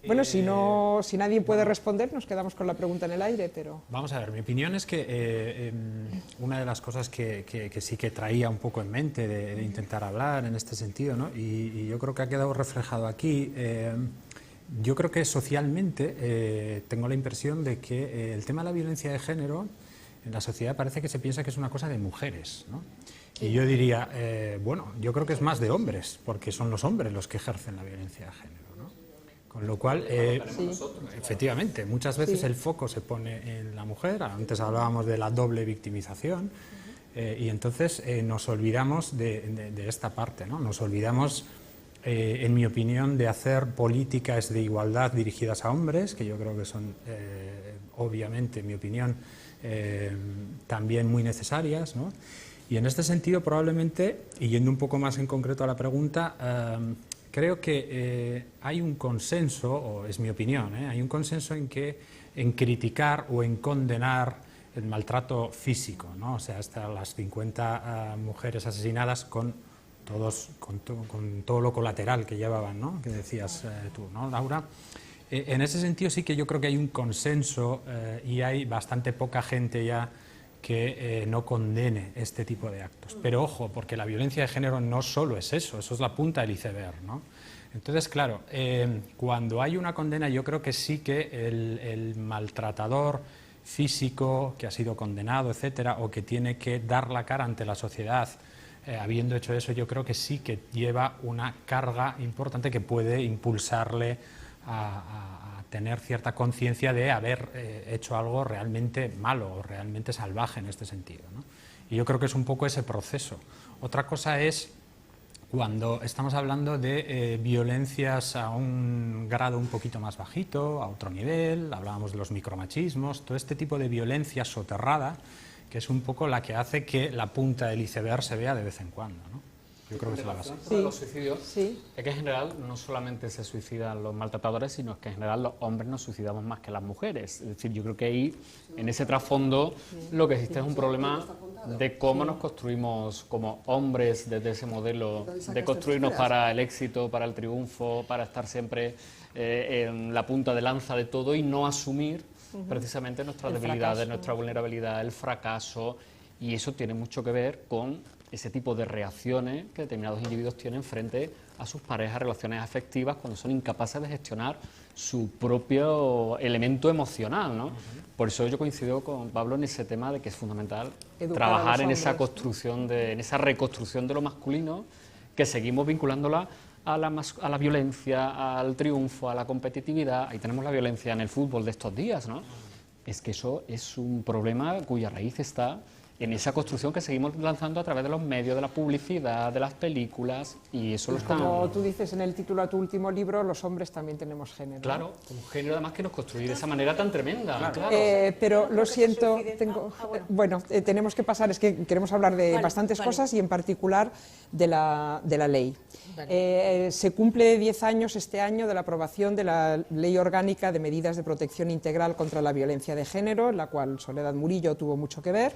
bueno, si nadie puede responder, nos quedamos con la pregunta en el aire, pero... Vamos a ver, mi opinión es que una de las cosas que sí que traía un poco en mente de intentar hablar en este sentido, ¿no? Y yo creo que ha quedado reflejado aquí, yo creo que socialmente tengo la impresión de que el tema de la violencia de género en la sociedad parece que se piensa que es una cosa de mujeres, ¿no? Y yo diría, bueno, yo creo que es más de hombres, porque son los hombres los que ejercen la violencia de género, ¿no? Con lo cual, efectivamente, muchas veces el foco se pone en la mujer. Antes hablábamos de la doble victimización. Y entonces nos olvidamos de esta parte, ¿no? Nos olvidamos, en mi opinión, de hacer políticas de igualdad dirigidas a hombres, que yo creo que son, obviamente, en mi opinión, también muy necesarias, ¿no? Y en este sentido, probablemente, y yendo un poco más en concreto a la pregunta, creo que hay un consenso, o es mi opinión, hay un consenso en criticar o en condenar el maltrato físico, ¿no? O sea, hasta las 50 mujeres asesinadas con todo lo colateral que llevaban, ¿no? Que decías tú, ¿no, Laura? En ese sentido sí que yo creo que hay un consenso y hay bastante poca gente ya que no condene este tipo de actos. Pero ojo, porque la violencia de género no solo es eso es la punta del iceberg, ¿no? Entonces, claro, cuando hay una condena, yo creo que sí que el maltratador físico que ha sido condenado, etcétera, o que tiene que dar la cara ante la sociedad, habiendo hecho eso, yo creo que sí que lleva una carga importante que puede impulsarle a tener cierta conciencia de haber hecho algo realmente malo o realmente salvaje en este sentido, ¿no? Y yo creo que es un poco ese proceso. Otra cosa es cuando estamos hablando de violencias a un grado un poquito más bajito, a otro nivel, hablábamos de los micromachismos, todo este tipo de violencia soterrada, que es un poco la que hace que la punta del iceberg se vea de vez en cuando, ¿no? Yo creo que es la base. Sí. Los suicidios, es que en general no solamente se suicidan los maltratadores, sino que en general los hombres nos suicidamos más que las mujeres. Es decir, yo creo que ahí, en ese trasfondo, lo que existe es un problema de cómo nos construimos como hombres desde ese modelo de construirnos para el éxito, para el triunfo, para estar siempre en la punta de lanza de todo y no asumir precisamente nuestras debilidades, nuestra vulnerabilidad, el fracaso, y eso tiene mucho que ver con ese tipo de reacciones que determinados individuos tienen frente a sus parejas, relaciones afectivas, cuando son incapaces de gestionar su propio elemento emocional, ¿no? Por eso yo coincido con Pablo en ese tema de que es fundamental trabajar en esa construcción, en esa reconstrucción de lo masculino, que seguimos vinculándola a la violencia, al triunfo, a la competitividad. Ahí tenemos la violencia en el fútbol de estos días, ¿no? Es que eso es un problema cuya raíz está en esa construcción que seguimos lanzando a través de los medios, de la publicidad, de las películas, y eso lo está... Como tú dices en el título de tu último libro, los hombres también tenemos género. Claro, como género además que nos construye de esa manera tan tremenda. Claro. Pero lo siento, bueno, tenemos que pasar, es que queremos hablar de bastantes cosas y en particular de la ley. Se cumple 10 años este año de la aprobación de la Ley Orgánica de Medidas de Protección Integral contra la Violencia de Género, en la cual Soledad Murillo tuvo mucho que ver.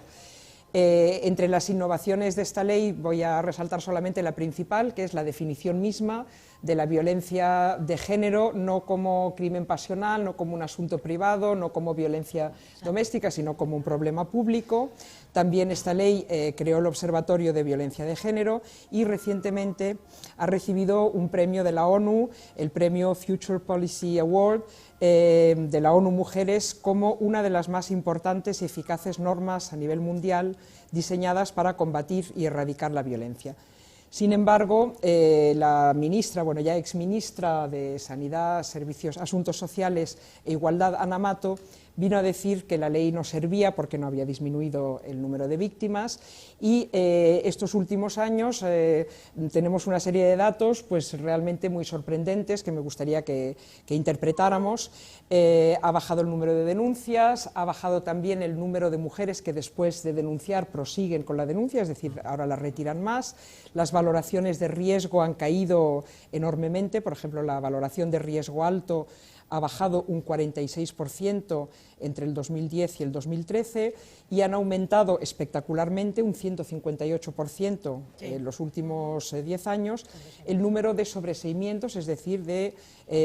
Entre las innovaciones de esta ley voy a resaltar solamente la principal, que es la definición misma de la violencia de género, no como crimen pasional, no como un asunto privado, no como violencia doméstica, sino como un problema público. También esta ley creó el Observatorio de Violencia de Género y recientemente ha recibido un premio de la ONU, el premio Future Policy Award, de la ONU Mujeres, como una de las más importantes y eficaces normas a nivel mundial diseñadas para combatir y erradicar la violencia. Sin embargo, la ministra, bueno, ya exministra de Sanidad, Servicios, Asuntos Sociales e Igualdad, Ana Mato, vino a decir que la ley no servía porque no había disminuido el número de víctimas y estos últimos años tenemos una serie de datos pues realmente muy sorprendentes que me gustaría que interpretáramos. Ha bajado el número de denuncias, ha bajado también el número de mujeres que después de denunciar prosiguen con la denuncia, es decir, ahora la retiran más. Las valoraciones de riesgo han caído enormemente, por ejemplo, la valoración de riesgo alto ha bajado un 46% entre el 2010 y el 2013 y han aumentado espectacularmente un 158% en los últimos 10 años el número de sobreseimientos, es decir, de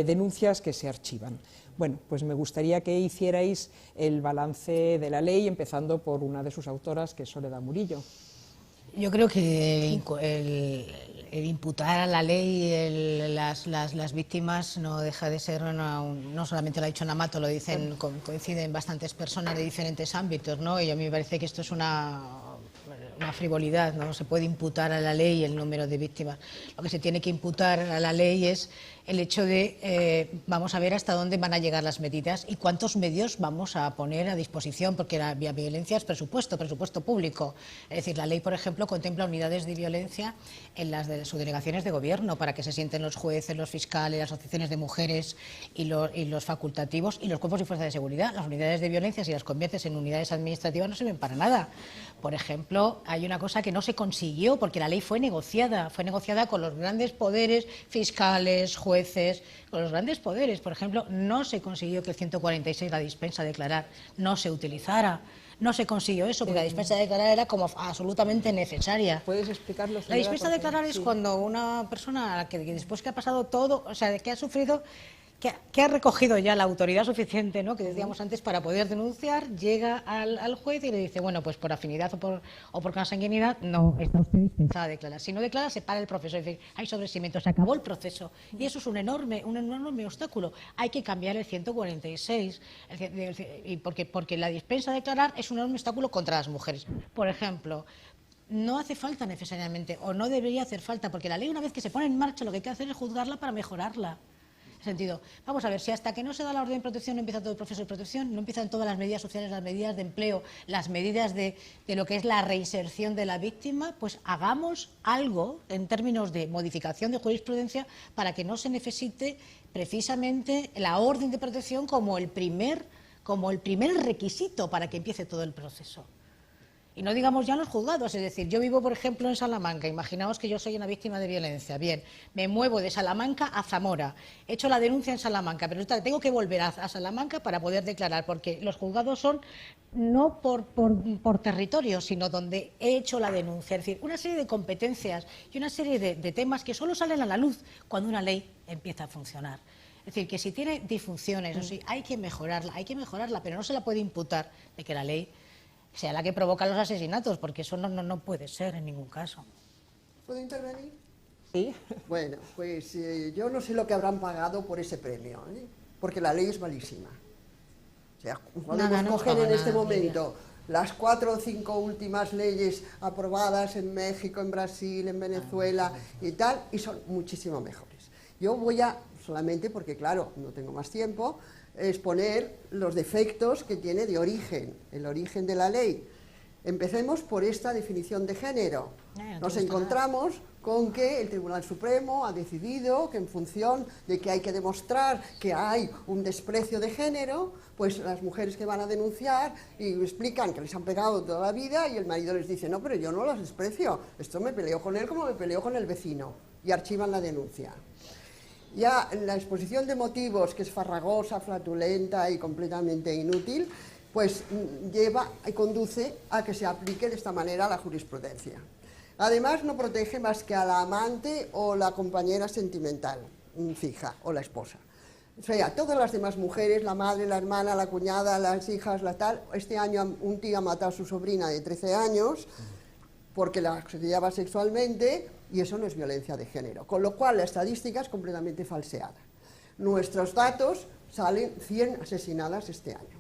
denuncias que se archivan. Bueno, pues me gustaría que hicierais el balance de la ley, empezando por una de sus autoras, que es Soledad Murillo. Yo creo que el imputar a la ley las víctimas no deja de ser, no solamente lo ha dicho Ana Mato, lo dicen, coinciden bastantes personas de diferentes ámbitos, ¿no? Y a mí me parece que esto es una una frivolidad, no se puede imputar a la ley el número de víctimas. Lo que se tiene que imputar a la ley es el hecho de, vamos a ver hasta dónde van a llegar las medidas y cuántos medios vamos a poner a disposición, porque la violencia es presupuesto público. Es decir, la ley, por ejemplo, contempla unidades de violencia en las de subdelegaciones de gobierno para que se sienten los jueces, los fiscales, las asociaciones de mujeres y los facultativos y los cuerpos y fuerzas de seguridad. Las unidades de violencia, si las conviertes en unidades administrativas, no sirven para nada. Por ejemplo, hay una cosa que no se consiguió porque la ley fue negociada con los grandes poderes fiscales, jueces, con los grandes poderes. Por ejemplo, no se consiguió que el 146, la dispensa a declarar, no se utilizara. No se consiguió eso, porque la dispensa a declarar era como absolutamente necesaria. ¿Puedes explicarlo? La dispensa a declarar es cuando una persona que después que ha pasado todo, o sea, que ha sufrido, que ha recogido ya la autoridad suficiente, ¿no?, que decíamos antes, para poder denunciar, llega al juez y le dice, bueno, pues por afinidad o por consanguinidad, no está usted dispensada a declarar. Si no declara, se para el proceso, es decir, hay sobreseimiento, se acabó el proceso. Y eso es un enorme obstáculo. Hay que cambiar el 146, porque la dispensa a declarar es un enorme obstáculo contra las mujeres. Por ejemplo, no hace falta necesariamente, o no debería hacer falta, porque la ley, una vez que se pone en marcha, lo que hay que hacer es juzgarla para mejorarla. Sentido. Vamos a ver, si hasta que no se da la orden de protección no empieza todo el proceso de protección, no empiezan todas las medidas sociales, las medidas de empleo, las medidas de lo que es la reinserción de la víctima, pues hagamos algo en términos de modificación de jurisprudencia para que no se necesite precisamente la orden de protección como el primer requisito para que empiece todo el proceso. Y no digamos ya en los juzgados, es decir, yo vivo, por ejemplo, en Salamanca, imaginaos que yo soy una víctima de violencia, bien, me muevo de Salamanca a Zamora, he hecho la denuncia en Salamanca, pero tengo que volver a Salamanca para poder declarar, porque los juzgados son no por territorio, sino donde he hecho la denuncia, es decir, una serie de competencias y una serie de temas que solo salen a la luz cuando una ley empieza a funcionar. Es decir, que si tiene disfunciones, o si hay que mejorarla, pero no se la puede imputar de que la ley sea la que provoca los asesinatos, porque eso no puede ser en ningún caso. ¿Puedo intervenir? Sí. Bueno, pues yo no sé lo que habrán pagado por ese premio, porque la ley es malísima. O sea, podemos coger en este momento las 4 o 5 últimas leyes aprobadas en México, en Brasil, en Venezuela y tal, y son muchísimo mejores. Yo voy a, solamente porque claro, no tengo más tiempo, exponer los defectos que tiene de origen, el origen de la ley. Empecemos por esta definición de género. Nos encontramos con que el Tribunal Supremo ha decidido que en función de que hay que demostrar que hay un desprecio de género, pues las mujeres que van a denunciar y explican que les han pegado toda la vida y el marido les dice, no, pero yo no las desprecio, esto me peleo con él como me peleo con el vecino, y archivan la denuncia. Ya la exposición de motivos, que es farragosa, flatulenta y completamente inútil, pues lleva y conduce a que se aplique de esta manera la jurisprudencia. Además, no protege más que a la amante o la compañera sentimental fija o la esposa. O sea, todas las demás mujeres, la madre, la hermana, la cuñada, las hijas, la tal. Este año un tío ha matado a su sobrina de 13 años porque la asediaba sexualmente, y eso no es violencia de género, con lo cual la estadística es completamente falseada. Nuestros datos salen 100 asesinadas este año,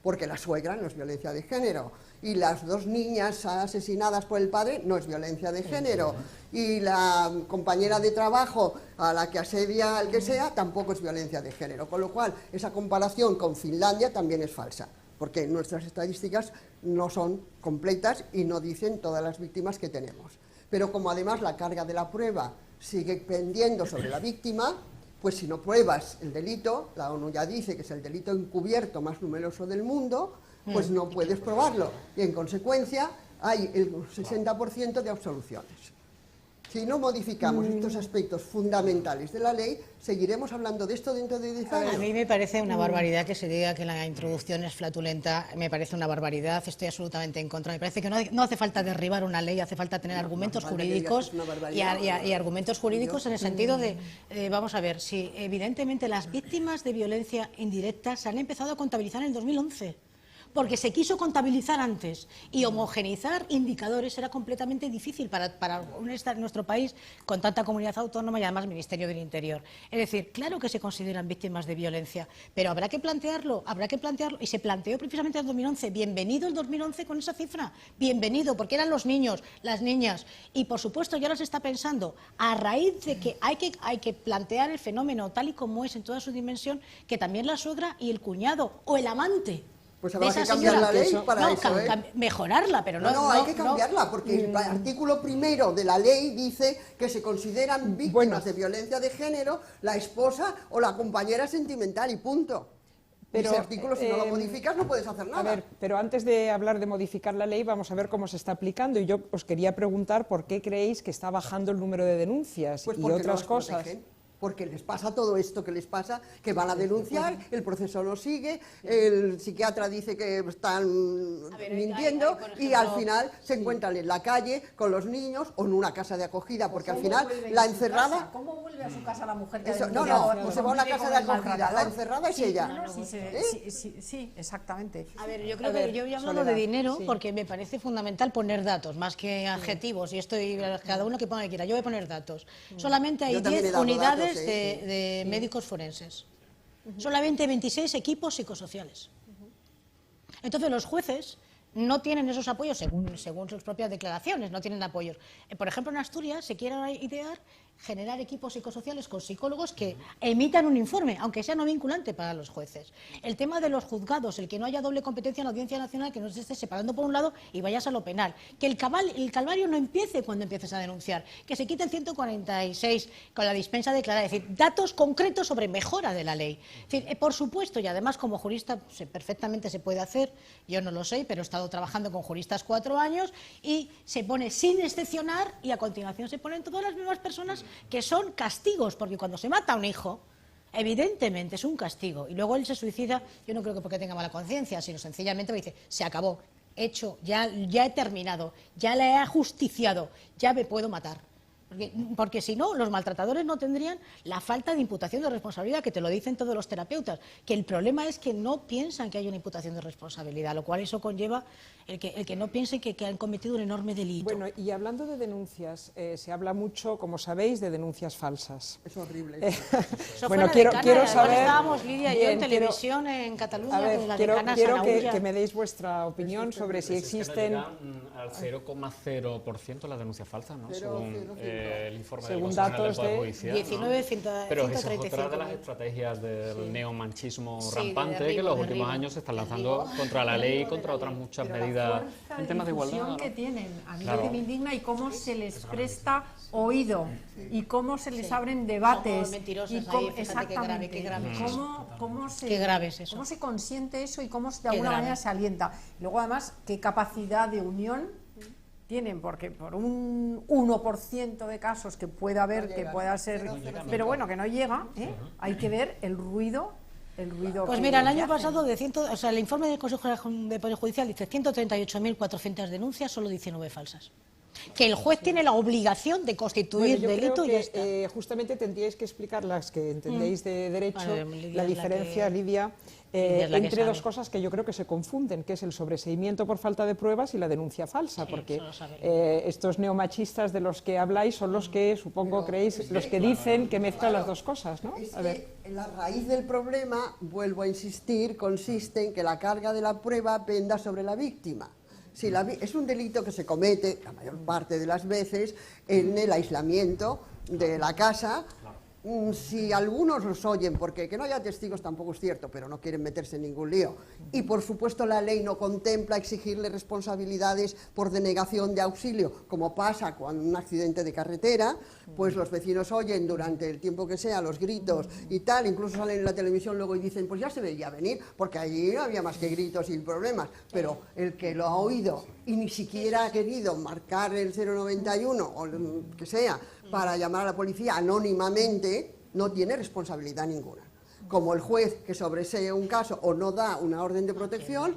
porque la suegra no es violencia de género, y las 2 niñas asesinadas por el padre no es violencia de género, y la compañera de trabajo a la que asedia al que sea tampoco es violencia de género, con lo cual esa comparación con Finlandia también es falsa, porque nuestras estadísticas no son completas y no dicen todas las víctimas que tenemos. Pero como además la carga de la prueba sigue pendiendo sobre la víctima, pues si no pruebas el delito, la ONU ya dice que es el delito encubierto más numeroso del mundo, pues no puedes probarlo. Y en consecuencia hay el 60% de absoluciones. Si no modificamos estos aspectos fundamentales de la ley, seguiremos hablando de esto dentro de 10 años. A mí me parece una barbaridad que se diga que la introducción es flatulenta, me parece una barbaridad, estoy absolutamente en contra. Me parece que no hace falta derribar una ley, hace falta tener argumentos jurídicos y argumentos jurídicos en el sentido de, vamos a ver, si evidentemente las víctimas de violencia indirecta se han empezado a contabilizar en el 2011. porque se quiso contabilizar antes y homogeneizar indicadores era completamente difícil para nuestro país con tanta comunidad autónoma y además Ministerio del Interior. Es decir, claro que se consideran víctimas de violencia, pero habrá que plantearlo, y se planteó precisamente en 2011. Bienvenido el 2011 con esa cifra, bienvenido, porque eran los niños, las niñas, y por supuesto ya ahora se está pensando, a raíz de que hay que plantear el fenómeno tal y como es en toda su dimensión, que también la suegra y el cuñado o el amante. Pues habrá que cambiar la ley para eso, mejorarla, pero no, hay que cambiarla, porque el artículo primero de la ley dice que se consideran víctimas de violencia de género la esposa o la compañera sentimental y punto. Pero ese artículo, si no lo modificas, no puedes hacer nada. A ver, pero antes de hablar de modificar la ley, vamos a ver cómo se está aplicando. Y yo os quería preguntar por qué creéis que está bajando el número de denuncias pues y otras cosas. Protegen. Porque les pasa todo esto que les pasa, que van a denunciar, el proceso no sigue, el psiquiatra dice que están mintiendo y al final se encuentran en la calle con los niños o en una casa de acogida, porque al final la encerrada... ¿Cómo vuelve a su casa la mujer que eso, no, pues se va a una casa de acogida, la encerrada es ella. Sí, exactamente. A ver, yo creo que yo he hablado de dinero porque me parece fundamental poner datos, más que adjetivos, y estoy cada uno que ponga que quiera, yo voy a poner datos. Solamente hay 10 unidades de médicos forenses. Solamente 26 equipos psicosociales. Entonces los jueces no tienen esos apoyos según sus propias declaraciones, no tienen apoyos. Por ejemplo, en Asturias se quiere idear generar equipos psicosociales con psicólogos que emitan un informe, aunque sea no vinculante para los jueces. El tema de los juzgados, el que no haya doble competencia en la Audiencia Nacional, que no se esté separando por un lado y vayas a lo penal. Que el calvario no empiece cuando empieces a denunciar. Que se quite el 146 con la dispensa declarada. Es decir, datos concretos sobre mejora de la ley. Es decir, por supuesto, y además como jurista perfectamente se puede hacer, yo no lo sé, pero he estado trabajando con juristas 4 años y se pone sin excepcionar y a continuación se ponen todas las mismas personas que son castigos, porque cuando se mata a un hijo, evidentemente es un castigo, y luego él se suicida, yo no creo que porque tenga mala conciencia, sino sencillamente me dice, se acabó, hecho, ya he terminado, ya le he ajusticiado, ya me puedo matar. Porque si no, los maltratadores no tendrían la falta de imputación de responsabilidad, que te lo dicen todos los terapeutas, que el problema es que no piensan que hay una imputación de responsabilidad, lo cual eso conlleva el que no piensen que han cometido un enorme delito. Bueno, y hablando de denuncias, se habla mucho, como sabéis, de denuncias falsas. Es horrible. Bueno, quiero saber... Estábamos Lidia y yo en televisión en Cataluña, quiero que me deis vuestra opinión sobre si existen... Al 0,0% las denuncias falsas, ¿no? Según el informe según del datos Consejo General del Poder Judicial. 19, Pero esa es otra de las estrategias del neomanchismo rampante que en los últimos años se están lanzando contra la ley y contra otras muchas medidas en temas de igualdad, ¿no? Que tienen, a mí me indigna, y cómo se les presta oído y cómo se les abren debates. Mentirosas y cómo, ahí, exactamente, qué grave. Qué grave es eso. Cómo se consiente eso y cómo de alguna manera se alienta. Luego además, qué capacidad de unión tienen, porque por un 1% de casos que pueda haber, que pueda ser, pero bueno, que no llega, hay que ver el ruido. Pues mira, el año pasado, el informe del Consejo de Poder Judicial dice 138.400 denuncias, solo 19 falsas. Que el juez tiene la obligación de constituir delito y ya está. Justamente tendríais que explicar, las que entendéis de derecho, la diferencia, Lidia, entre dos cosas que yo creo que se confunden, que es el sobreseimiento por falta de pruebas y la denuncia falsa, porque estos neomachistas de los que habláis son los que, supongo, creéis, los que dicen que mezclan las dos cosas, ¿no? Es que la raíz del problema, vuelvo a insistir, consiste en que la carga de la prueba penda sobre la víctima. Si es un delito que se comete, la mayor parte de las veces, en el aislamiento de la casa. Si algunos los oyen, porque que no haya testigos tampoco es cierto, pero no quieren meterse en ningún lío. Y por supuesto la ley no contempla exigirle responsabilidades por denegación de auxilio, como pasa con un accidente de carretera, pues los vecinos oyen durante el tiempo que sea los gritos y tal, incluso salen en la televisión luego y dicen, pues ya se veía venir, porque allí no había más que gritos y problemas, pero el que lo ha oído y ni siquiera ha querido marcar el 091 o lo que sea, para llamar a la policía anónimamente, no tiene responsabilidad ninguna. Como el juez que sobresee un caso o no da una orden de protección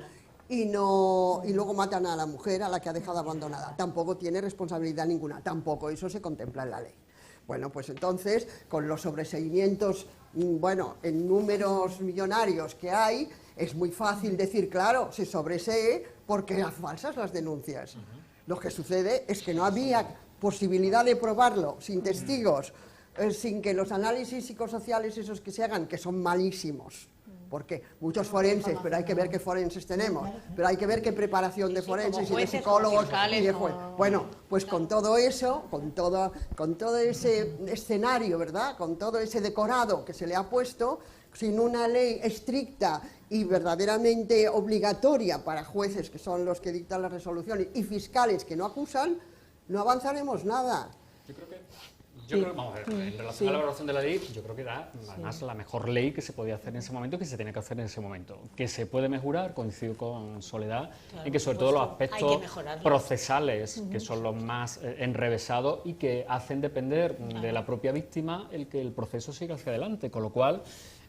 y luego matan a la mujer a la que ha dejado abandonada. Tampoco tiene responsabilidad ninguna, tampoco eso se contempla en la ley. Bueno, pues entonces, con los sobreseimientos, bueno, en números millonarios que hay, es muy fácil decir, claro, se sobresee porque eran falsas las denuncias. Lo que sucede es que no había posibilidad de probarlo sin testigos, sin que los análisis psicosociales esos que se hagan, que son malísimos, porque muchos forenses, pero hay que ver qué forenses tenemos, pero hay que ver qué preparación de forenses y de psicólogos y de jueces. Bueno, pues con todo eso, con todo ese escenario, ¿verdad?, con todo ese decorado que se le ha puesto, sin una ley estricta y verdaderamente obligatoria para jueces, que son los que dictan las resoluciones, y fiscales que no acusan, no avanzaremos nada. Yo creo que, vamos a ver, en relación a la elaboración de la ley, yo creo que era además la mejor ley que se podía hacer en ese momento, que se tenía que hacer en ese momento. Que se puede mejorar, coincido con Soledad, y que sobre todo los aspectos procesales, que son los más enrevesados y que hacen depender de la propia víctima el que el proceso siga hacia adelante, con lo cual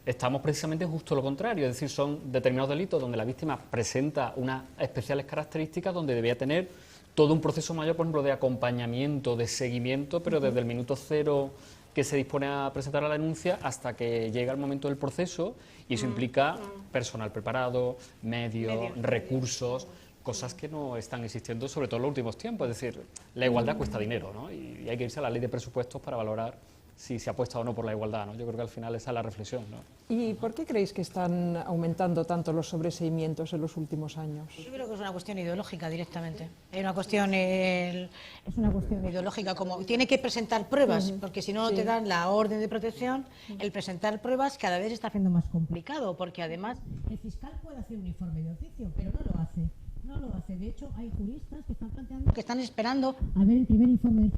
estamos precisamente justo lo contrario, es decir, son determinados delitos donde la víctima presenta unas especiales características donde debía tener todo un proceso mayor, por ejemplo, de acompañamiento, de seguimiento, pero desde el minuto cero que se dispone a presentar la denuncia hasta que llega el momento del proceso, y eso implica personal preparado, medios, recursos, cosas que no están existiendo sobre todo en los últimos tiempos. Es decir, la igualdad cuesta dinero, ¿no? Y hay que irse a la ley de presupuestos para valorar si se apuesta o no por la igualdad, ¿no? Yo creo que al final esa es la reflexión, ¿no? ¿Y por qué creéis que están aumentando tanto los sobreseimientos en los últimos años? Yo creo que es una cuestión ideológica directamente. Es una cuestión ideológica, como tiene que presentar pruebas, porque si no te dan la orden de protección, el presentar pruebas cada vez se está haciendo más complicado, porque además el fiscal puede hacer un informe de oficio, pero no lo hace. No lo hace. De hecho, hay juristas que están planteando que están esperando a ver el primer informe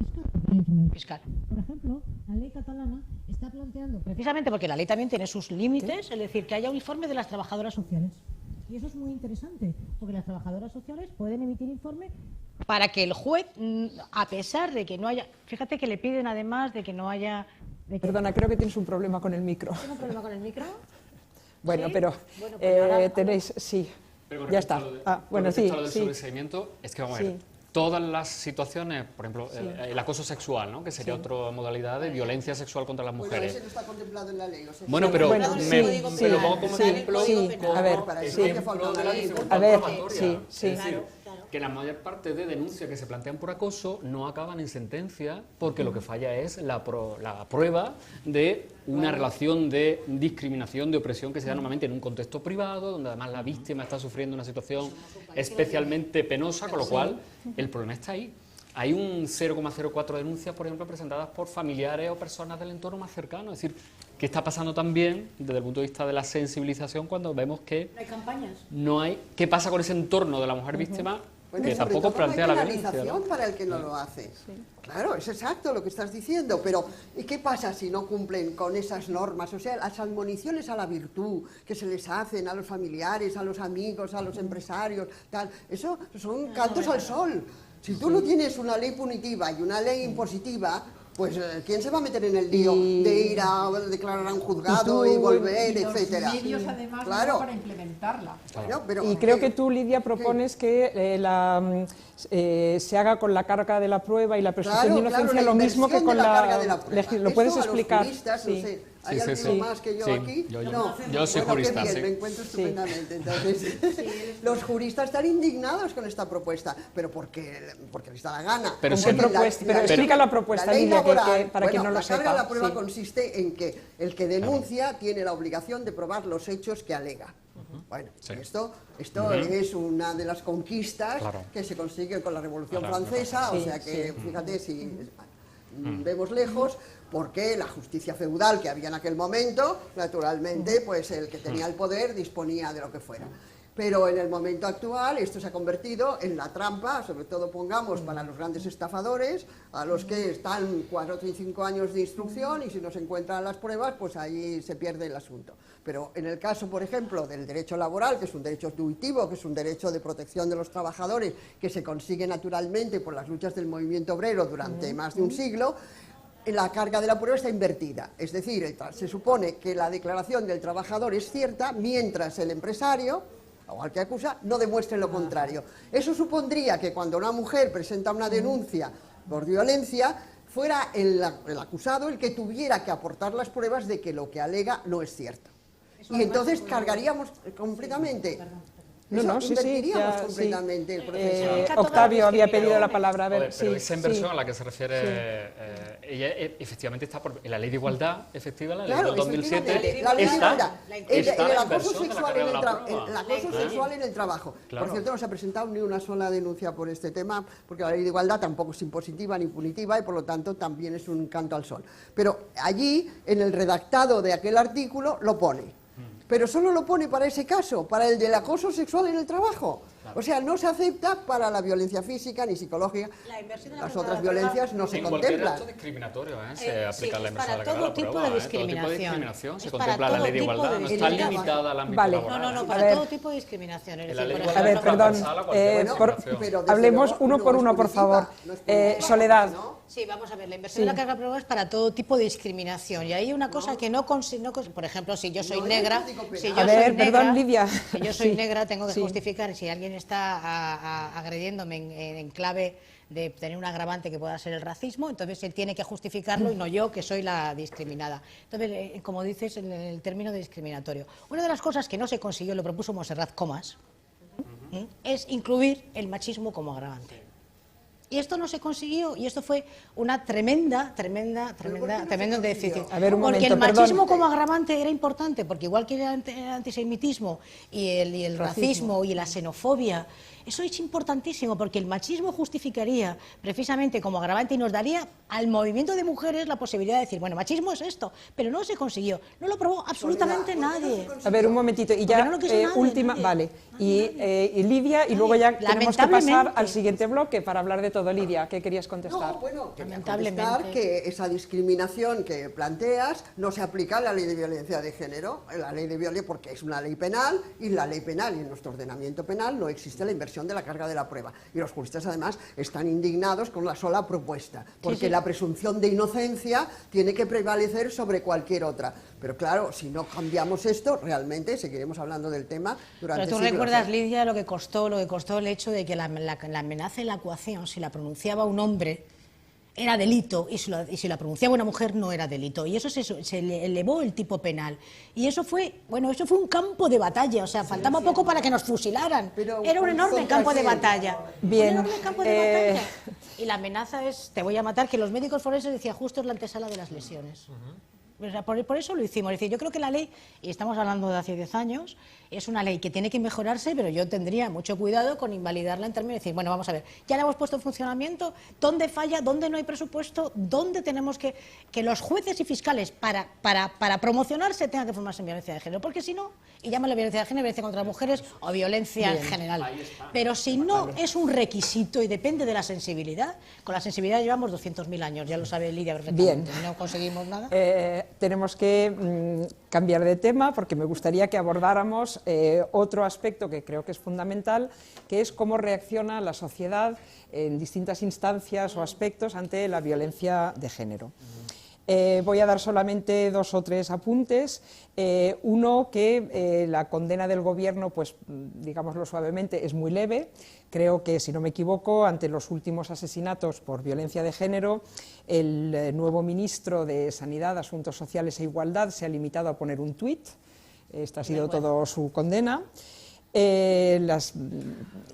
del fiscal. Por ejemplo, la ley catalana está planteando, precisamente porque la ley también tiene sus límites, es decir, que haya un informe de las trabajadoras sociales. Y eso es muy interesante, porque las trabajadoras sociales pueden emitir informe para que el juez, a pesar de que no haya... Fíjate que le piden además de que no haya... Perdona, creo que tienes un problema con el micro. ¿Tengo un problema con el micro? Bueno, ¿Sí? pero Bueno, pues ahora... tenéis... Sí. Pero Ya está. Bueno, sí, lo del sí. sobreseimiento, es que vamos a ver, todas las situaciones, por ejemplo, el acoso sexual, ¿no?, que sería otra modalidad de violencia sexual contra las mujeres. Bueno, ese no está contemplado en la ley. O sea, Bueno, pero me lo pongo como ejemplo, a ver, ejemplo de la dificultad a ver, probatoria. sí. Es decir, que la mayor parte de denuncias que se plantean por acoso no acaban en sentencia porque lo que falla es la prueba de una relación de discriminación, de opresión que se da normalmente en un contexto privado, donde además la víctima está sufriendo una situación especialmente penosa, con lo cual el problema está ahí. Hay un 0,04 denuncias, por ejemplo, presentadas por familiares o personas del entorno más cercano. Es decir, ¿qué está pasando también desde el punto de vista de la sensibilización cuando vemos que ¿No hay campañas? no hay... ¿Qué pasa con ese entorno de la mujer víctima? Bueno, Que y sobre tampoco todo plantea no la hay violencia, penalización ¿no? para el que no lo hace. Claro, es exacto lo que estás diciendo, pero ¿y qué pasa si no cumplen con esas normas? O sea, las admoniciones a la virtud que se les hacen a los familiares, a los amigos, a los empresarios, tal, eso son cantos al sol. Si tú no tienes una ley punitiva y una ley impositiva, pues ¿quién se va a meter en el lío de ir a declarar a un juzgado y volver, etcétera? Los medios además Claro. para implementarla. Claro, pero, Y creo que tú, Lidia, propones que se haga con la carga de la prueba y la presunción de inocencia lo mismo que con la... ¿Lo puedes explicar? ¿Hay alguien más que yo aquí? Yo soy jurista, me encuentro estupendamente. Entonces, los juristas están indignados con esta propuesta, pero porque les da la gana. Pero explica la propuesta, la ley Lidia, laboral, para quien no lo la carga sepa. de la prueba consiste en que el que denuncia tiene la obligación de probar los hechos que alega. Bueno, esto es una de las conquistas que se consigue con la Revolución Francesa, o sea que, fíjate, si vemos lejos, porque la justicia feudal que había en aquel momento, naturalmente, pues el que tenía el poder disponía de lo que fuera. Pero en el momento actual esto se ha convertido en la trampa, sobre todo pongamos para los grandes estafadores, a los que están 4 o 5 años de instrucción y si no se encuentran las pruebas, pues ahí se pierde el asunto. Pero en el caso, por ejemplo, del derecho laboral, que es un derecho intuitivo, que es un derecho de protección de los trabajadores, que se consigue naturalmente por las luchas del movimiento obrero durante más de un siglo, la carga de la prueba está invertida. Es decir, se supone que la declaración del trabajador es cierta, mientras el empresario o al que acusa no demuestre lo contrario. Eso supondría que cuando una mujer presenta una denuncia por violencia, fuera el acusado el que tuviera que aportar las pruebas de que lo que alega no es cierto. Y entonces cargaríamos completamente. Invertiríamos completamente el proceso. Octavio había pedido la palabra. A ver, pero esa inversión a la que se refiere, ella efectivamente está en la ley de igualdad, efectivamente, la ley del 2007, la ley de igualdad, el acoso sexual en el trabajo. Por cierto, no se ha presentado ni una sola denuncia por este tema, porque la ley de igualdad tampoco es impositiva ni punitiva y por lo tanto también es un canto al sol. Pero allí, en el redactado de aquel artículo, lo pone. Pero solo lo pone para ese caso, para el del acoso sexual en el trabajo. Claro. O sea, no se acepta para la violencia física ni psicológica. Las otras violencias no se contemplan. En cualquier acto discriminatorio se aplica la inversión de la carga de la prueba. Todo tipo de discriminación. Se contempla la ley de igualdad, no está limitada al ámbito laboral. No, para todo tipo de discriminación. A ver, perdón, hablemos uno por uno, por favor. Soledad. Sí, vamos a ver, la inversión de la carga de prueba es para todo tipo de discriminación. Y hay una cosa que no consigo, por ejemplo, si yo soy negra, si yo soy negra, tengo que justificar si alguien está agrediéndome en clave de tener un agravante que pueda ser el racismo, entonces él tiene que justificarlo y no yo, que soy la discriminada. Entonces, como dices, en el término de discriminatorio. Una de las cosas que no se consiguió, lo propuso Montserrat Comas, es incluir el machismo como agravante. Y esto no se consiguió, y esto fue una tremendo déficit. Porque el machismo como agravante era importante, porque igual que el antisemitismo y el racismo y la xenofobia, eso es importantísimo, porque el machismo justificaría precisamente como agravante y nos daría al movimiento de mujeres la posibilidad de decir, bueno, machismo es esto, pero no se consiguió, no lo probó absolutamente nadie. A ver, un momentito, y ya última, vale, y Lidia, y luego ya tenemos que pasar al siguiente bloque para hablar de todo. Lidia, ¿qué querías contestar? No, bueno, contestar que esa discriminación que planteas no se aplica a la ley de violencia de género, la ley de violencia porque es una ley penal, y la ley penal y en nuestro ordenamiento penal no existe la inversión de la carga de la prueba. Y los juristas además están indignados con la sola propuesta, porque la presunción de inocencia tiene que prevalecer sobre cualquier otra. Pero claro, si no cambiamos esto, realmente seguiremos hablando del tema durante siglos. Pero tú recuerdas, Lidia, lo que costó el hecho de que la amenaza en la coacción, si la pronunciaba un hombre, era delito, y si la pronunciaba una mujer no era delito, y eso se le elevó el tipo penal, y eso fue un campo de batalla, o sea, faltaba poco para que nos fusilaran, era un enorme campo de batalla, y la amenaza es, te voy a matar, que los médicos forenses decían justo es la antesala de las lesiones. Por eso lo hicimos. Es decir, yo creo que la ley, y estamos hablando de hace 10 años, es una ley que tiene que mejorarse, pero yo tendría mucho cuidado con invalidarla en términos de decir, bueno, vamos a ver, ya la hemos puesto en funcionamiento, ¿dónde falla? ¿Dónde no hay presupuesto? ¿Dónde tenemos que los jueces y fiscales para promocionarse tengan que formarse en violencia de género? Porque si no, y llámalo violencia de género, violencia contra las mujeres o violencia en general. Pero si no es un requisito y depende de la sensibilidad, con la sensibilidad llevamos 200.000 años, ya lo sabe Lidia perfectamente, no conseguimos nada. Tenemos que cambiar de tema porque me gustaría que abordáramos otro aspecto que creo que es fundamental, que es cómo reacciona la sociedad en distintas instancias o aspectos ante la violencia de género. Voy a dar solamente 2 o 3 apuntes. Uno, que la condena del gobierno, pues digámoslo suavemente, es muy leve. Creo que, si no me equivoco, ante los últimos asesinatos por violencia de género, el nuevo ministro de Sanidad, Asuntos Sociales e Igualdad se ha limitado a poner un tuit. Esta ha sido todo su condena. Las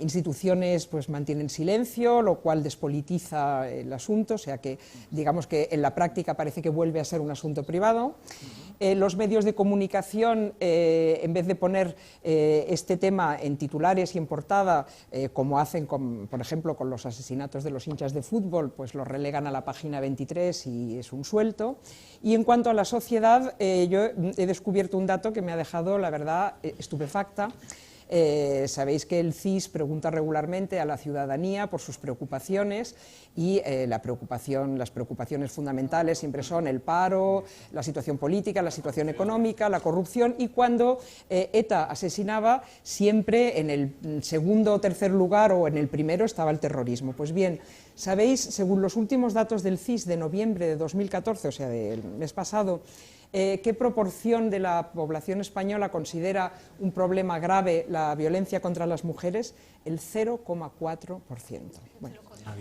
instituciones pues mantienen silencio, lo cual despolitiza el asunto, o sea que digamos que en la práctica parece que vuelve a ser un asunto privado. Los medios de comunicación, en vez de poner este tema en titulares y en portada, como hacen, por ejemplo, con los asesinatos de los hinchas de fútbol, pues los relegan a la página 23 y es un suelto. Y en cuanto a la sociedad, yo he descubierto un dato que me ha dejado, la verdad, estupefacta. Sabéis que el CIS pregunta regularmente a la ciudadanía por sus preocupaciones y las preocupaciones fundamentales siempre son el paro, la situación política, la situación económica, la corrupción, y cuando ETA asesinaba siempre en el segundo o tercer lugar o en el primero estaba el terrorismo. Pues bien, sabéis, según los últimos datos del CIS de noviembre de 2014, o sea del mes pasado, ¿qué proporción de la población española considera un problema grave la violencia contra las mujeres? El 0,4%. Bueno,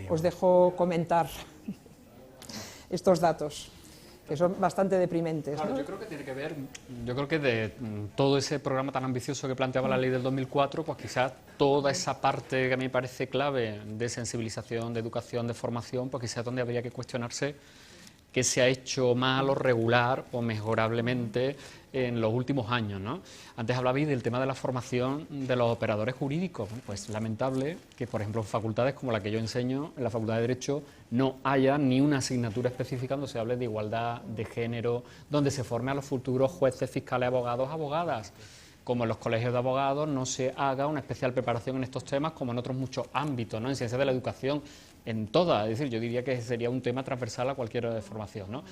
os dejo comentar. estos datos, que son bastante deprimentes, Claro, ¿no? yo creo que tiene que ver, yo creo que de todo ese programa tan ambicioso que planteaba la ley del 2004, pues quizás toda esa parte que a mí me parece clave de sensibilización, de educación, de formación, pues quizás donde habría que cuestionarse qué se ha hecho mal o regular o mejorablemente en los últimos años, ¿no? Antes hablabais del tema de la formación de los operadores jurídicos. Bueno, pues lamentable que, por ejemplo, en facultades como la que yo enseño, en la Facultad de Derecho, no haya ni una asignatura específica donde se hable de igualdad, de género, donde se forme a los futuros jueces, fiscales, abogados, abogadas. Como en los colegios de abogados no se haga una especial preparación en estos temas, como en otros muchos ámbitos, ¿no? En ciencias de la educación, en todas, es decir, yo diría que sería un tema transversal a cualquier formación, ¿no?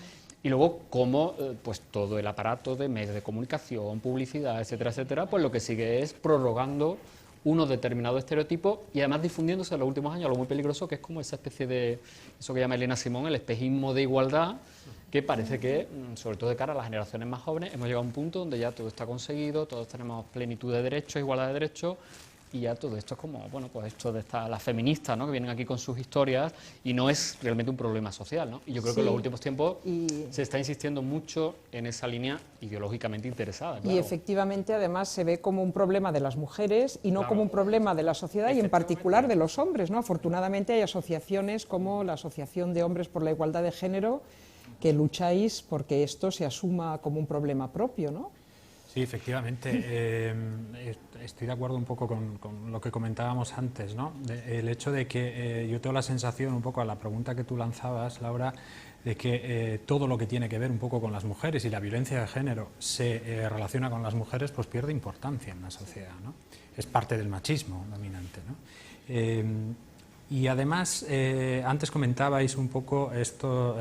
Y luego, cómo pues todo el aparato de medios de comunicación, publicidad, etcétera, pues lo que sigue es prorrogando unos determinados estereotipos y además difundiéndose en los últimos años algo muy peligroso, que es como esa especie de, eso que llama Elena Simón, el espejismo de igualdad, que parece que, sobre todo de cara a las generaciones más jóvenes, hemos llegado a un punto donde ya todo está conseguido, todos tenemos plenitud de derechos, igualdad de derechos, y ya todo esto es como, bueno, pues esto de las feministas, ¿no?, que vienen aquí con sus historias, y no es realmente un problema social, ¿no? Y yo creo que en los últimos tiempos se está insistiendo mucho en esa línea ideológicamente interesada. Claro. Y efectivamente, además, se ve como un problema de las mujeres y no como un problema de la sociedad y en particular de los hombres, ¿no? Afortunadamente hay asociaciones como la Asociación de Hombres por la Igualdad de Género que lucháis porque esto se asuma como un problema propio, ¿no? Sí, efectivamente. Estoy de acuerdo un poco con lo que comentábamos antes, ¿no? El hecho de que yo tengo la sensación, un poco a la pregunta que tú lanzabas, Laura, de que todo lo que tiene que ver un poco con las mujeres y la violencia de género se relaciona con las mujeres, pues pierde importancia en la sociedad, ¿no? Es parte del machismo dominante, ¿no? Y además, antes comentabais un poco esto,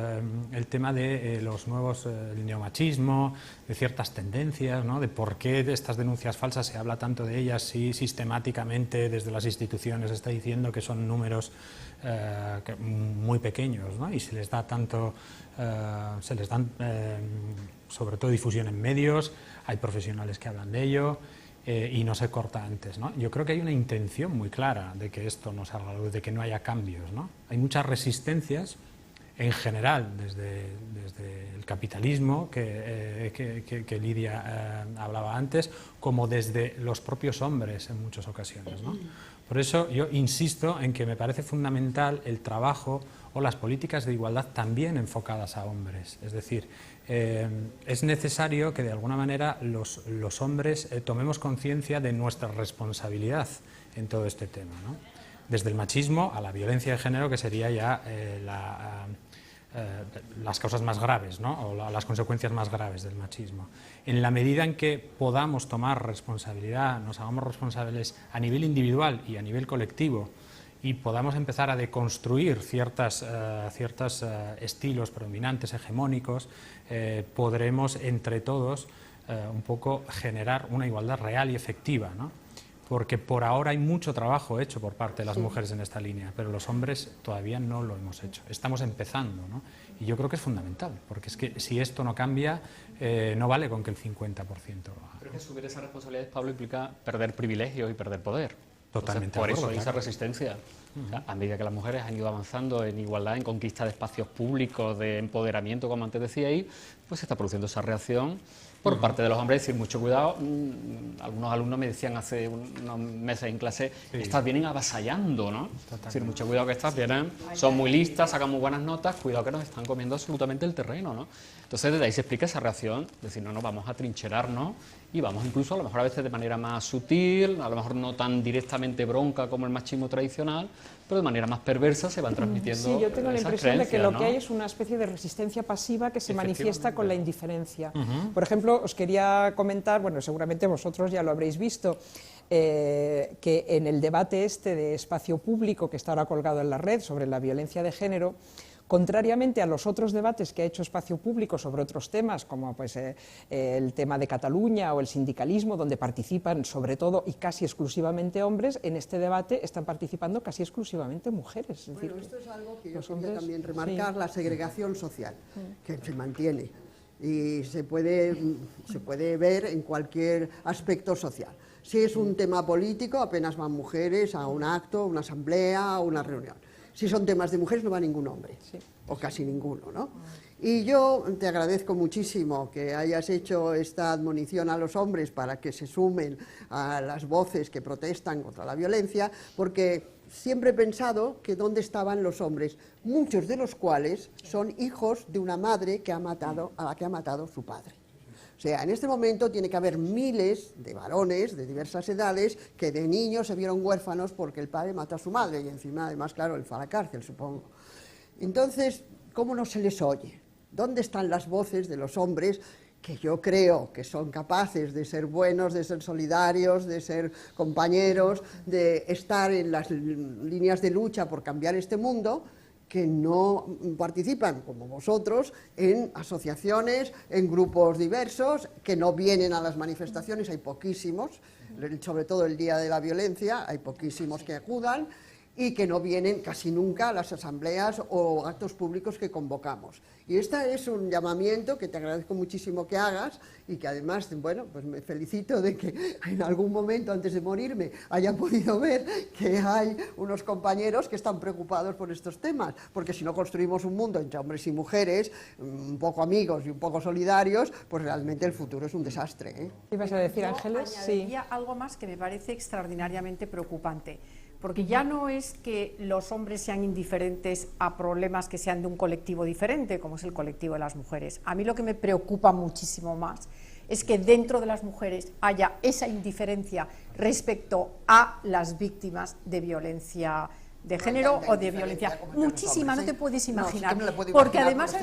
el tema de los nuevos, el neomachismo, de ciertas tendencias, ¿no? De por qué de estas denuncias falsas se habla tanto de ellas si sistemáticamente desde las instituciones se está diciendo que son números muy pequeños, ¿no? Y se les da tanto, se les dan sobre todo difusión en medios, hay profesionales que hablan de ello. Y no se corta antes, ¿no? Yo creo que hay una intención muy clara de que esto no salga a la luz, de que no haya cambios, ¿no? Hay muchas resistencias en general desde el capitalismo que Lidia hablaba antes, como desde los propios hombres en muchas ocasiones, ¿no? Por eso yo insisto en que me parece fundamental el trabajo o las políticas de igualdad también enfocadas a hombres, es decir, es necesario que de alguna manera los hombres tomemos conciencia de nuestra responsabilidad en todo este tema, ¿no? Desde el machismo a la violencia de género, que sería ya las causas más graves, ¿no? O las consecuencias más graves del machismo. En la medida en que podamos tomar responsabilidad, nos hagamos responsables a nivel individual y a nivel colectivo, y podamos empezar a deconstruir ciertos estilos predominantes, hegemónicos, podremos entre todos un poco generar una igualdad real y efectiva, ¿no? Porque por ahora hay mucho trabajo hecho por parte de las mujeres en esta línea, pero los hombres todavía no lo hemos hecho. Estamos empezando, ¿no? Y yo creo que es fundamental, porque es que si esto no cambia, no vale con que el 50% lo haga. Creo que asumir esas responsabilidades, Pablo, implica perder privilegios y perder poder. Totalmente. Entonces, por eso hay claro. esa resistencia. O sea, a medida que las mujeres han ido avanzando en igualdad, en conquista de espacios públicos, de empoderamiento, como antes decía ahí, pues se está produciendo esa reacción por parte de los hombres. Es decir, mucho cuidado. Algunos alumnos me decían hace unos meses en clase, estas vienen avasallando, ¿no? Es decir, mucho cuidado, que estas vienen, son muy listas, sacan muy buenas notas, cuidado que nos están comiendo absolutamente el terreno, ¿no? Entonces, desde ahí se explica esa reacción, decir, no, vamos a trincherarnos y vamos incluso a lo mejor a veces de manera más sutil, a lo mejor no tan directamente bronca como el machismo tradicional, pero de manera más perversa se van transmitiendo. Sí, yo tengo la impresión de que lo que hay es ¿no? una especie de resistencia pasiva que se manifiesta con la indiferencia. Por ejemplo, os quería comentar, bueno, seguramente vosotros ya lo habréis visto, que en el debate este de espacio público que está ahora colgado en la red sobre la violencia de género, contrariamente a los otros debates que ha hecho Espacio Público sobre otros temas, como pues, el tema de Cataluña o el sindicalismo, donde participan sobre todo y casi exclusivamente hombres, en este debate están participando casi exclusivamente mujeres. Es decir, esto es algo que yo los quería hombres, también remarcar, sí. la segregación social, que se mantiene y se puede ver en cualquier aspecto social. Si es un tema político, apenas van mujeres a un acto, una asamblea, a una reunión. Si son temas de mujeres no va ningún hombre, o casi ninguno, ¿no? Y yo te agradezco muchísimo que hayas hecho esta admonición a los hombres para que se sumen a las voces que protestan contra la violencia, porque siempre he pensado que dónde estaban los hombres, muchos de los cuales son hijos de una madre que a la que ha matado su padre. O sea, en este momento tiene que haber miles de varones de diversas edades que de niños se vieron huérfanos porque el padre mató a su madre y encima, además, claro, él fue a la cárcel, supongo. Entonces, ¿cómo no se les oye? ¿Dónde están las voces de los hombres que yo creo que son capaces de ser buenos, de ser solidarios, de ser compañeros, de estar en las líneas de lucha por cambiar este mundo, que no participan, como vosotros, en asociaciones, en grupos diversos, que no vienen a las manifestaciones, hay poquísimos, sobre todo el día de la violencia, hay poquísimos que acudan, y que no vienen casi nunca a las asambleas o actos públicos que convocamos. Y este es un llamamiento que te agradezco muchísimo que hagas y que además, bueno, pues me felicito de que en algún momento antes de morirme haya podido ver que hay unos compañeros que están preocupados por estos temas, porque si no construimos un mundo entre hombres y mujeres, un poco amigos y un poco solidarios, pues realmente el futuro es un desastre, ¿eh? ¿Qué ibas a decir, Yo Ángeles? añadiría algo más que me parece extraordinariamente preocupante. Porque ya no es que los hombres sean indiferentes a problemas que sean de un colectivo diferente, como es el colectivo de las mujeres. A mí lo que me preocupa muchísimo más es que dentro de las mujeres haya esa indiferencia respecto a las víctimas de violencia de género o de violencia. Muchísima, no te puedes imaginar. Porque además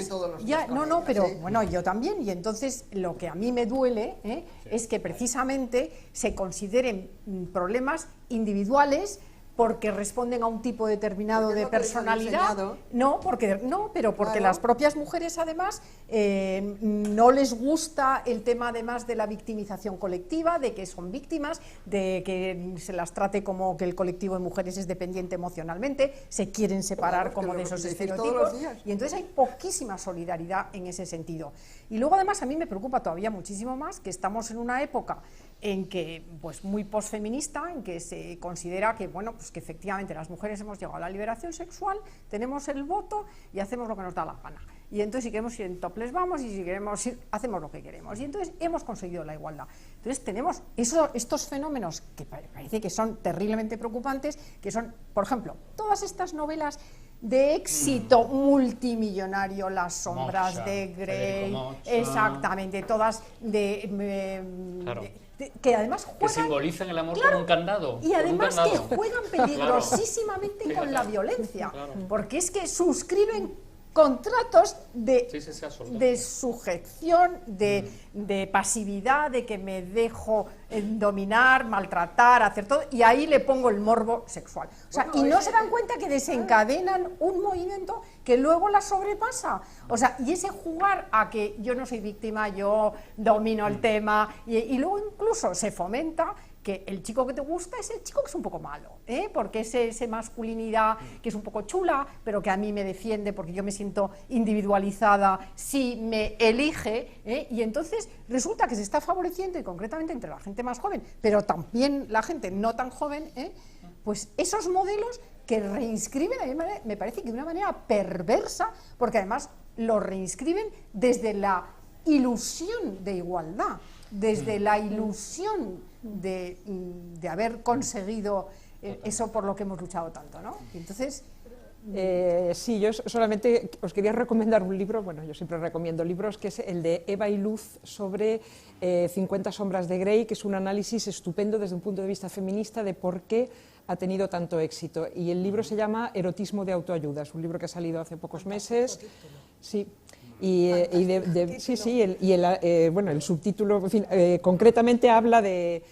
pero bueno, yo también. Y entonces lo que a mí me duele es que precisamente se consideren problemas individuales porque responden a un tipo determinado de personalidad, pero porque las propias mujeres además no les gusta el tema además de la victimización colectiva, de que son víctimas, de que se las trate como que el colectivo de mujeres es dependiente emocionalmente, se quieren separar como de esos estereotipos, y entonces hay poquísima solidaridad en ese sentido. Y luego además a mí me preocupa todavía muchísimo más que estamos en una época en que, pues muy posfeminista, en que se considera que, bueno, pues que efectivamente las mujeres hemos llegado a la liberación sexual, tenemos el voto y hacemos lo que nos da la gana. Y entonces si queremos ir en topless vamos, y si queremos ir, hacemos lo que queremos. Y entonces hemos conseguido la igualdad. Entonces tenemos estos fenómenos que parece que son terriblemente preocupantes, que son, por ejemplo, todas estas novelas de éxito multimillonario, Las sombras de Grey, exactamente, todas que además juegan, que simbolizan el amor con un candado. Y además que juegan peligrosísimamente con la violencia, porque es que suscriben contratos de sujeción, de pasividad, de que me dejo dominar, maltratar, hacer todo, y ahí le pongo el morbo sexual. O sea, y no se dan cuenta que desencadenan un movimiento que luego la sobrepasa. O sea, y ese jugar a que yo no soy víctima, yo domino el tema, y luego incluso se fomenta que el chico que te gusta es el chico que es un poco malo, porque es esa masculinidad que es un poco chula, pero que a mí me defiende porque yo me siento individualizada si me elige, y entonces resulta que se está favoreciendo, y concretamente entre la gente más joven, pero también la gente no tan joven, pues esos modelos que reinscriben, a mí me parece que de una manera perversa, porque además lo reinscriben desde la ilusión de igualdad, desde la ilusión de haber conseguido eso por lo que hemos luchado tanto, ¿no? Y entonces... sí, yo solamente os quería recomendar un libro, bueno, yo siempre recomiendo libros, que es el de Eva y Luz sobre 50 sombras de Grey, que es un análisis estupendo desde un punto de vista feminista de por qué ha tenido tanto éxito. Y el libro se llama Erotismo de autoayuda, es un libro que ha salido hace pocos meses. Sí. El subtítulo, en fin, concretamente habla de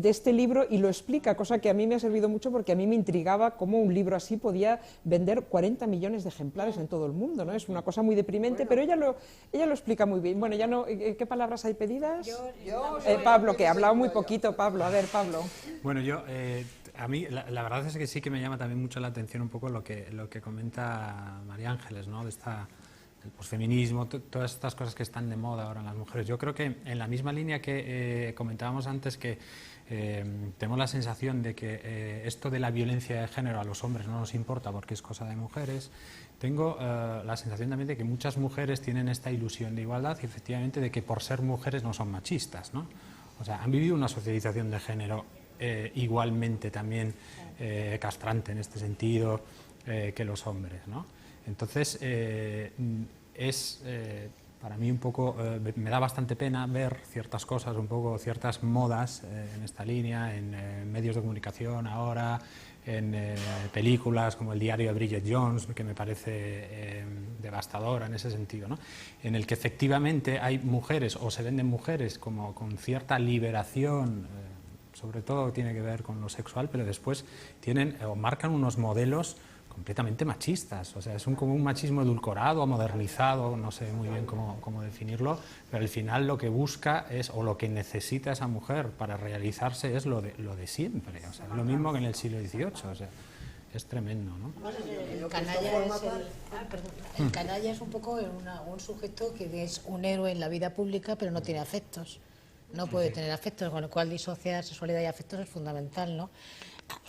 este libro y lo explica, cosa que a mí me ha servido mucho porque a mí me intrigaba cómo un libro así podía vender 40 millones de ejemplares en todo el mundo, ¿no? Es una cosa muy deprimente, pero ella lo explica muy bien. Bueno, ya no, ¿qué palabras hay pedidas? Pablo, que ha hablado muy poquito, Pablo. A ver, Pablo. Bueno, a mí la verdad es que sí que me llama también mucho la atención un poco lo que comenta María Ángeles, ¿no? De posfeminismo, todas estas cosas que están de moda ahora en las mujeres. Yo creo que en la misma línea que comentábamos antes, que tenemos la sensación de que esto de la violencia de género a los hombres no nos importa porque es cosa de mujeres, tengo la sensación también de que muchas mujeres tienen esta ilusión de igualdad y efectivamente de que por ser mujeres no son machistas, ¿no? O sea, han vivido una socialización de género igualmente también castrante en este sentido que los hombres, ¿no? Entonces, para mí un poco, me da bastante pena ver ciertas cosas, un poco ciertas modas en esta línea, en medios de comunicación ahora, en películas como El diario de Bridget Jones, que me parece devastadora en ese sentido, ¿no? En el que efectivamente hay mujeres, o se venden mujeres como con cierta liberación, sobre todo tiene que ver con lo sexual, pero después tienen o marcan unos modelos completamente machistas, o sea, es como un machismo edulcorado o modernizado, no sé muy bien cómo definirlo, pero al final lo que busca es, o lo que necesita esa mujer para realizarse es lo de siempre, o sea, es lo mismo que en el siglo XVIII, o sea, es tremendo, ¿no? El canalla es un poco un sujeto que es un héroe en la vida pública, pero no tiene afectos, no puede tener afectos, con lo cual disociar sexualidad y afectos es fundamental, ¿no?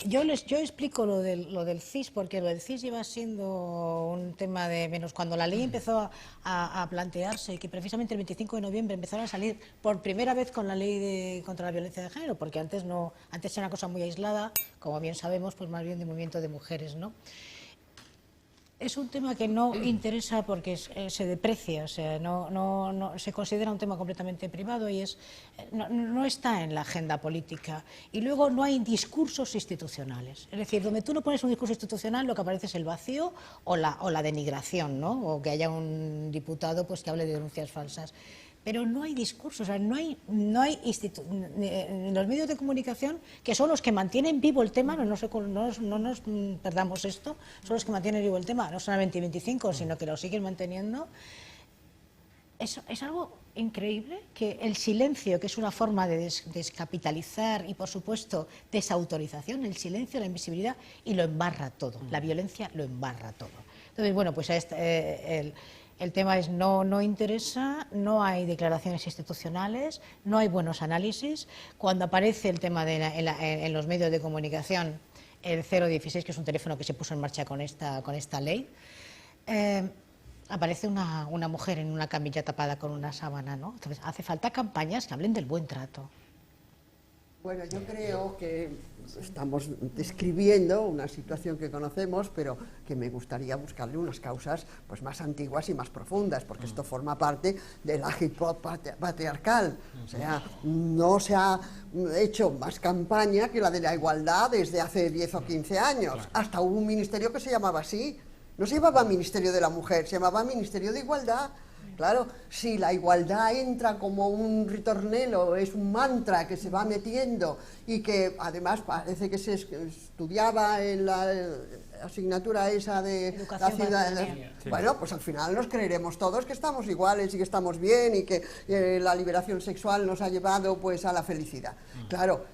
Yo explico lo del CIS, porque lo del CIS lleva siendo un tema de menos. Cuando la ley empezó a plantearse, que precisamente el 25 de noviembre empezaron a salir por primera vez con la ley contra la violencia de género, porque antes era una cosa muy aislada, como bien sabemos, pues más bien de movimiento de mujeres, ¿no? Es un tema que no interesa porque se deprecia, o sea, no se considera un tema completamente privado y no está en la agenda política. Y luego no hay discursos institucionales. Es decir, donde tú no pones un discurso institucional, lo que aparece es el vacío o la denigración, ¿no? O que haya un diputado pues que hable de denuncias falsas. Pero no hay discursos, o sea, no hay en los medios de comunicación, que son los que mantienen vivo el tema, no nos perdamos esto, son los que mantienen vivo el tema, no solamente 25, sino que lo siguen manteniendo. Es algo increíble que el silencio, que es una forma de descapitalizar y, por supuesto, desautorización, el silencio, la invisibilidad, y lo embarra todo, la violencia lo embarra todo. Entonces, bueno, pues el tema es no interesa, no hay declaraciones institucionales, no hay buenos análisis. Cuando aparece el tema en los medios de comunicación, el 016, que es un teléfono que se puso en marcha con esta ley, aparece una mujer en una camilla tapada con una sábana, ¿no? Entonces hace falta campañas que hablen del buen trato. Bueno, yo creo que estamos describiendo una situación que conocemos, pero que me gustaría buscarle unas causas pues más antiguas y más profundas, porque esto forma parte del agitprop patriarcal. O sea, no se ha hecho más campaña que la de la igualdad desde hace 10 o 15 años. Hasta hubo un ministerio que se llamaba así. No se llamaba Ministerio de la Mujer, se llamaba Ministerio de Igualdad. Claro, si la igualdad entra como un ritornelo, es un mantra que se va metiendo y que además parece que se estudiaba en la asignatura esa de la ciudadanía. Bueno, pues al final nos creeremos todos que estamos iguales y que estamos bien y que la liberación sexual nos ha llevado pues a la felicidad. Claro,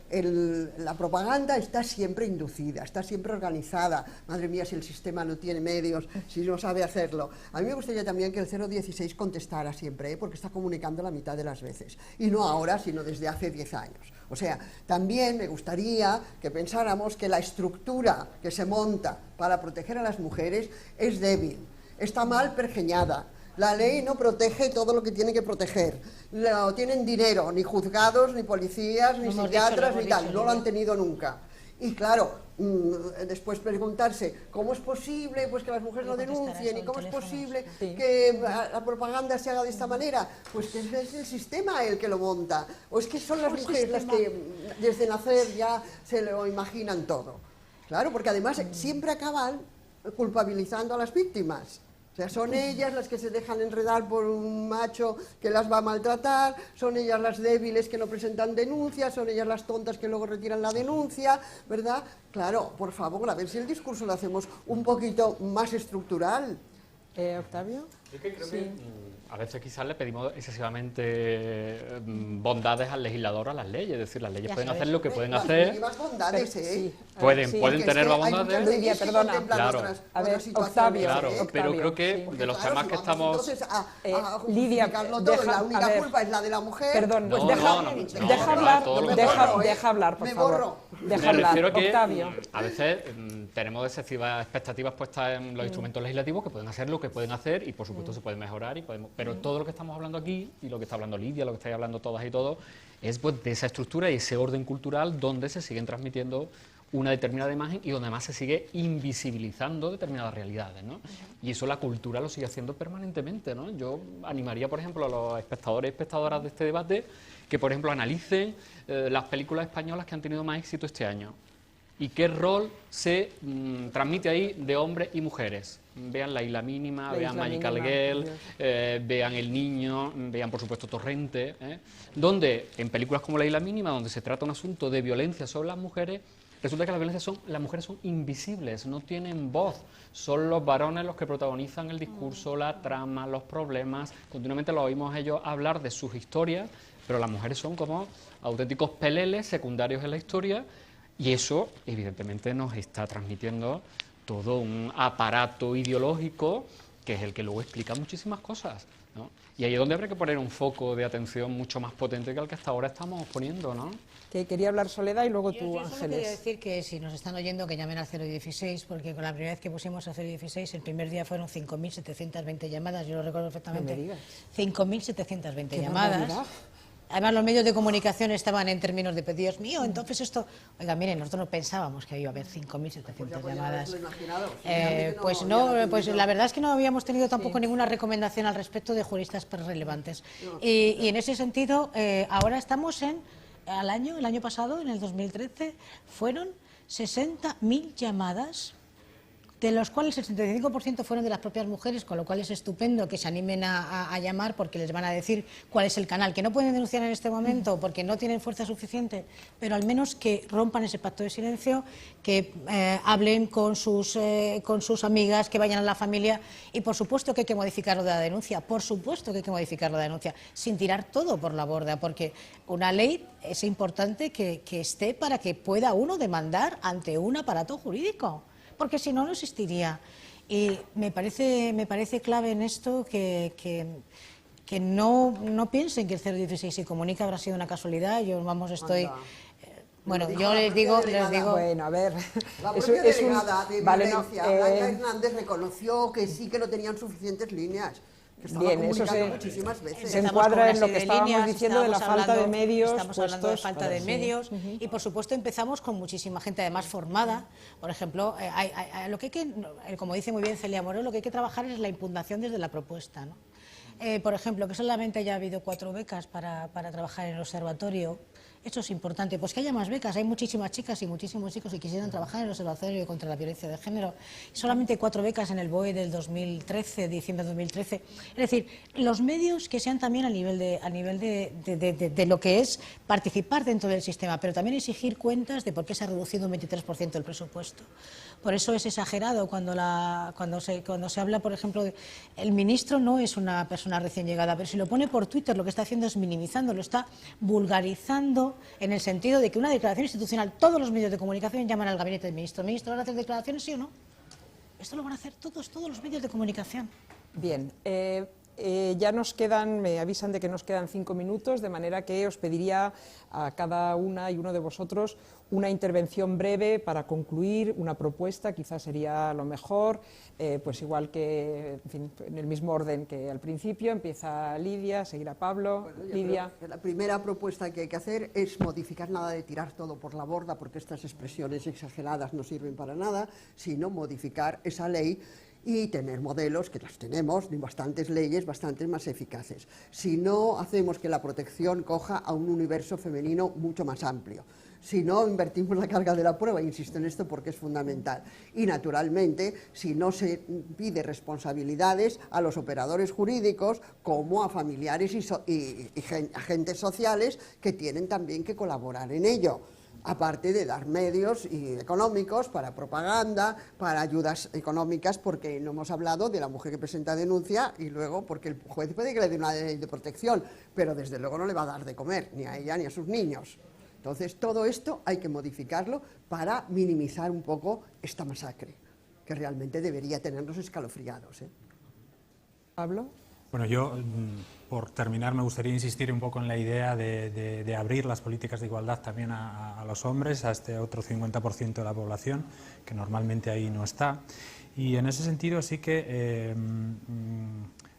la propaganda está siempre inducida, está siempre organizada. Madre mía, si el sistema no tiene medios, si no sabe hacerlo. A mí me gustaría también que el 016 contestara siempre, porque está comunicando la mitad de las veces. Y no ahora, sino desde hace 10 años. O sea, también me gustaría que pensáramos que la estructura que se monta para proteger a las mujeres es débil, está mal pergeñada. La ley no protege todo lo que tiene que proteger. No tienen dinero, ni juzgados, ni policías, ni psiquiatras, ni tal. No lo han tenido nunca. Y claro, después preguntarse cómo es posible pues que las mujeres no denuncien y cómo es posible que la propaganda se haga de esta manera, pues que es el sistema el que lo monta, o es que son las mujeres las que desde nacer ya se lo imaginan todo. Claro, porque además siempre acaban culpabilizando a las víctimas. O sea, son ellas las que se dejan enredar por un macho que las va a maltratar, son ellas las débiles que no presentan denuncias, son ellas las tontas que luego retiran la denuncia, ¿verdad? Claro, por favor, a ver si el discurso lo hacemos un poquito más estructural. Octavio. Yo creo que a veces quizás le pedimos excesivamente bondades al legislador, a las leyes, es decir, las leyes pueden hacer lo que pueden hacer. Más bondades, Pueden tener las bondades. Lidia, perdona. Claro. A ver, Octavio. Claro, Octavio, pero creo que porque, de los temas que estamos... Entonces, Lidia, la única culpa es la de la mujer. Perdón, No, deja hablar, deja hablar, por favor. Deja Me refiero hablar, que Octavio. a veces tenemos excesivas expectativas puestas en los instrumentos legislativos que pueden hacer lo que pueden hacer y por supuesto se pueden mejorar, pero todo lo que estamos hablando aquí y lo que está hablando Lidia, lo que estáis hablando todas y todos, es pues, de esa estructura y ese orden cultural donde se siguen transmitiendo una determinada imagen y donde además se sigue invisibilizando determinadas realidades, ¿no? Y eso la cultura lo sigue haciendo permanentemente, ¿no? Yo animaría, por ejemplo, a los espectadores y espectadoras de este debate que, por ejemplo, analicen las películas españolas que han tenido más éxito este año y qué rol se transmite ahí de hombres y mujeres. Vean La Isla Mínima, vean Magical Girl, vean El Niño, vean por supuesto Torrente, donde en películas como La Isla Mínima, donde se trata un asunto de violencia sobre las mujeres, resulta que las mujeres son invisibles, no tienen voz, son los varones los que protagonizan el discurso, la trama, los problemas, continuamente los oímos ellos hablar de sus historias, pero las mujeres son como auténticos peleles secundarios en la historia y eso evidentemente nos está transmitiendo todo un aparato ideológico que es el que luego explica muchísimas cosas, ¿no? Y ahí es donde habrá que poner un foco de atención mucho más potente que el que hasta ahora estamos poniendo, ¿no? Que quería hablar Soledad y luego Yo tú, solo quería Ángeles. decir que si nos están oyendo que llamen al 016, porque con la primera vez que pusimos al 016, el primer día fueron 5.720 llamadas, yo lo recuerdo perfectamente. No me digas. 5.720 Qué llamadas. barbaridad. Además, los medios de comunicación estaban en términos de Dios mío, entonces esto... Oiga, miren, nosotros no pensábamos que iba a haber 5.700 llamadas. Pues la verdad es que no habíamos tenido tampoco ninguna recomendación al respecto de juristas relevantes. Y en ese sentido, ahora estamos el año pasado, en el 2013, fueron 60.000 llamadas, de los cuales el 75% fueron de las propias mujeres, con lo cual es estupendo que se animen a llamar porque les van a decir cuál es el canal, que no pueden denunciar en este momento porque no tienen fuerza suficiente, pero al menos que rompan ese pacto de silencio, que hablen con sus amigas, que vayan a la familia y por supuesto que hay que modificar lo de la denuncia, por supuesto que hay que modificar lo de la denuncia, sin tirar todo por la borda, porque una ley es importante que esté para que pueda uno demandar ante un aparato jurídico, porque si no, no existiría. Y me parece clave en esto que no piensen que el 016 si comunica habrá sido una casualidad. Yo, estoy... Bueno, yo les digo... Bueno, a ver... La propia delegada de violencia, Blanca Hernández, reconoció que sí que no tenían suficientes líneas. Bien, eso muchísimas veces. se encuadra en lo que estábamos diciendo de la falta de medios. Estamos hablando de falta de medios y, por supuesto, empezamos con muchísima gente, además formada. Por ejemplo, lo que hay que, como dice muy bien Celia Moreno, lo que hay que trabajar es la impugnación desde la propuesta, ¿no? Por ejemplo, que solamente haya habido 4 becas para trabajar en el observatorio. Eso es importante, pues que haya más becas. Hay muchísimas chicas y muchísimos chicos que quisieran trabajar en el Observatorio contra la Violencia de Género. Solamente 4 becas en el BOE del 2013, diciembre de 2013. Es decir, los medios que sean también a nivel de lo que es participar dentro del sistema, pero también exigir cuentas de por qué se ha reducido un 23% el presupuesto. Por eso es exagerado cuando se habla, por ejemplo, el ministro no es una persona recién llegada, pero si lo pone por Twitter lo que está haciendo es minimizando, lo está vulgarizando, en el sentido de que una declaración institucional, todos los medios de comunicación llaman al gabinete del ministro. ¿Ministro, van a hacer declaraciones, sí o no? Esto lo van a hacer todos los medios de comunicación. Bien, ya nos quedan, me avisan de que nos quedan 5 minutos, de manera que os pediría a cada una y uno de vosotros una intervención breve para concluir, una propuesta, quizás sería lo mejor, pues igual que, en fin, en el mismo orden que al principio, empieza Lidia, seguirá Pablo. Bueno, Lidia. La primera propuesta que hay que hacer es modificar, nada de tirar todo por la borda, porque estas expresiones exageradas no sirven para nada, sino modificar esa ley y tener modelos, que las tenemos, de bastantes leyes, bastantes más eficaces. Si no hacemos que la protección coja a un universo femenino mucho más amplio, si no invertimos la carga de la prueba, insisto en esto porque es fundamental, y naturalmente si no se pide responsabilidades a los operadores jurídicos como a familiares y agentes sociales que tienen también que colaborar en ello. aparte de dar medios económicos para propaganda, para ayudas económicas, porque no hemos hablado de la mujer que presenta denuncia y luego porque el juez puede que le dé una ley de protección, pero desde luego no le va a dar de comer, ni a ella ni a sus niños. Entonces, todo esto hay que modificarlo para minimizar un poco esta masacre, que realmente debería tenernos escalofriados, ¿eh? Pablo. Bueno, yo, por terminar, me gustaría insistir un poco en la idea de abrir las políticas de igualdad también a los hombres, a este otro 50% de la población, que normalmente ahí no está. Y en ese sentido sí que,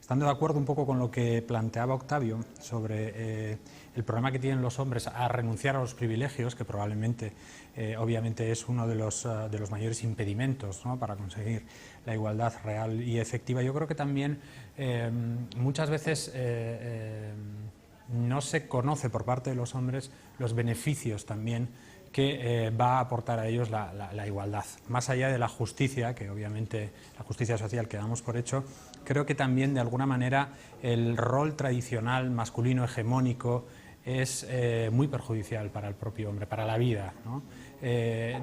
estando de acuerdo un poco con lo que planteaba Octavio sobre el problema que tienen los hombres a renunciar a los privilegios, que probablemente, obviamente, es uno de los mayores impedimentos, ¿no?, para conseguir la igualdad real y efectiva. Yo creo que también muchas veces no se conoce por parte de los hombres los beneficios también que va a aportar a ellos la igualdad. Más allá de la justicia, que obviamente la justicia social que damos por hecho, creo que también de alguna manera el rol tradicional masculino hegemónico es muy perjudicial para el propio hombre, para la vida, ¿no?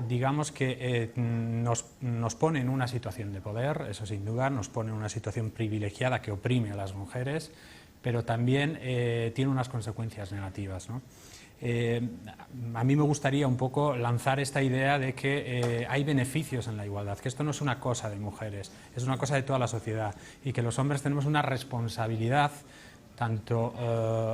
Digamos que nos pone en una situación de poder, eso sin duda, nos pone en una situación privilegiada que oprime a las mujeres, pero también tiene unas consecuencias negativas, ¿no? A mí me gustaría un poco lanzar esta idea de que hay beneficios en la igualdad, que esto no es una cosa de mujeres, es una cosa de toda la sociedad y que los hombres tenemos una responsabilidad tanto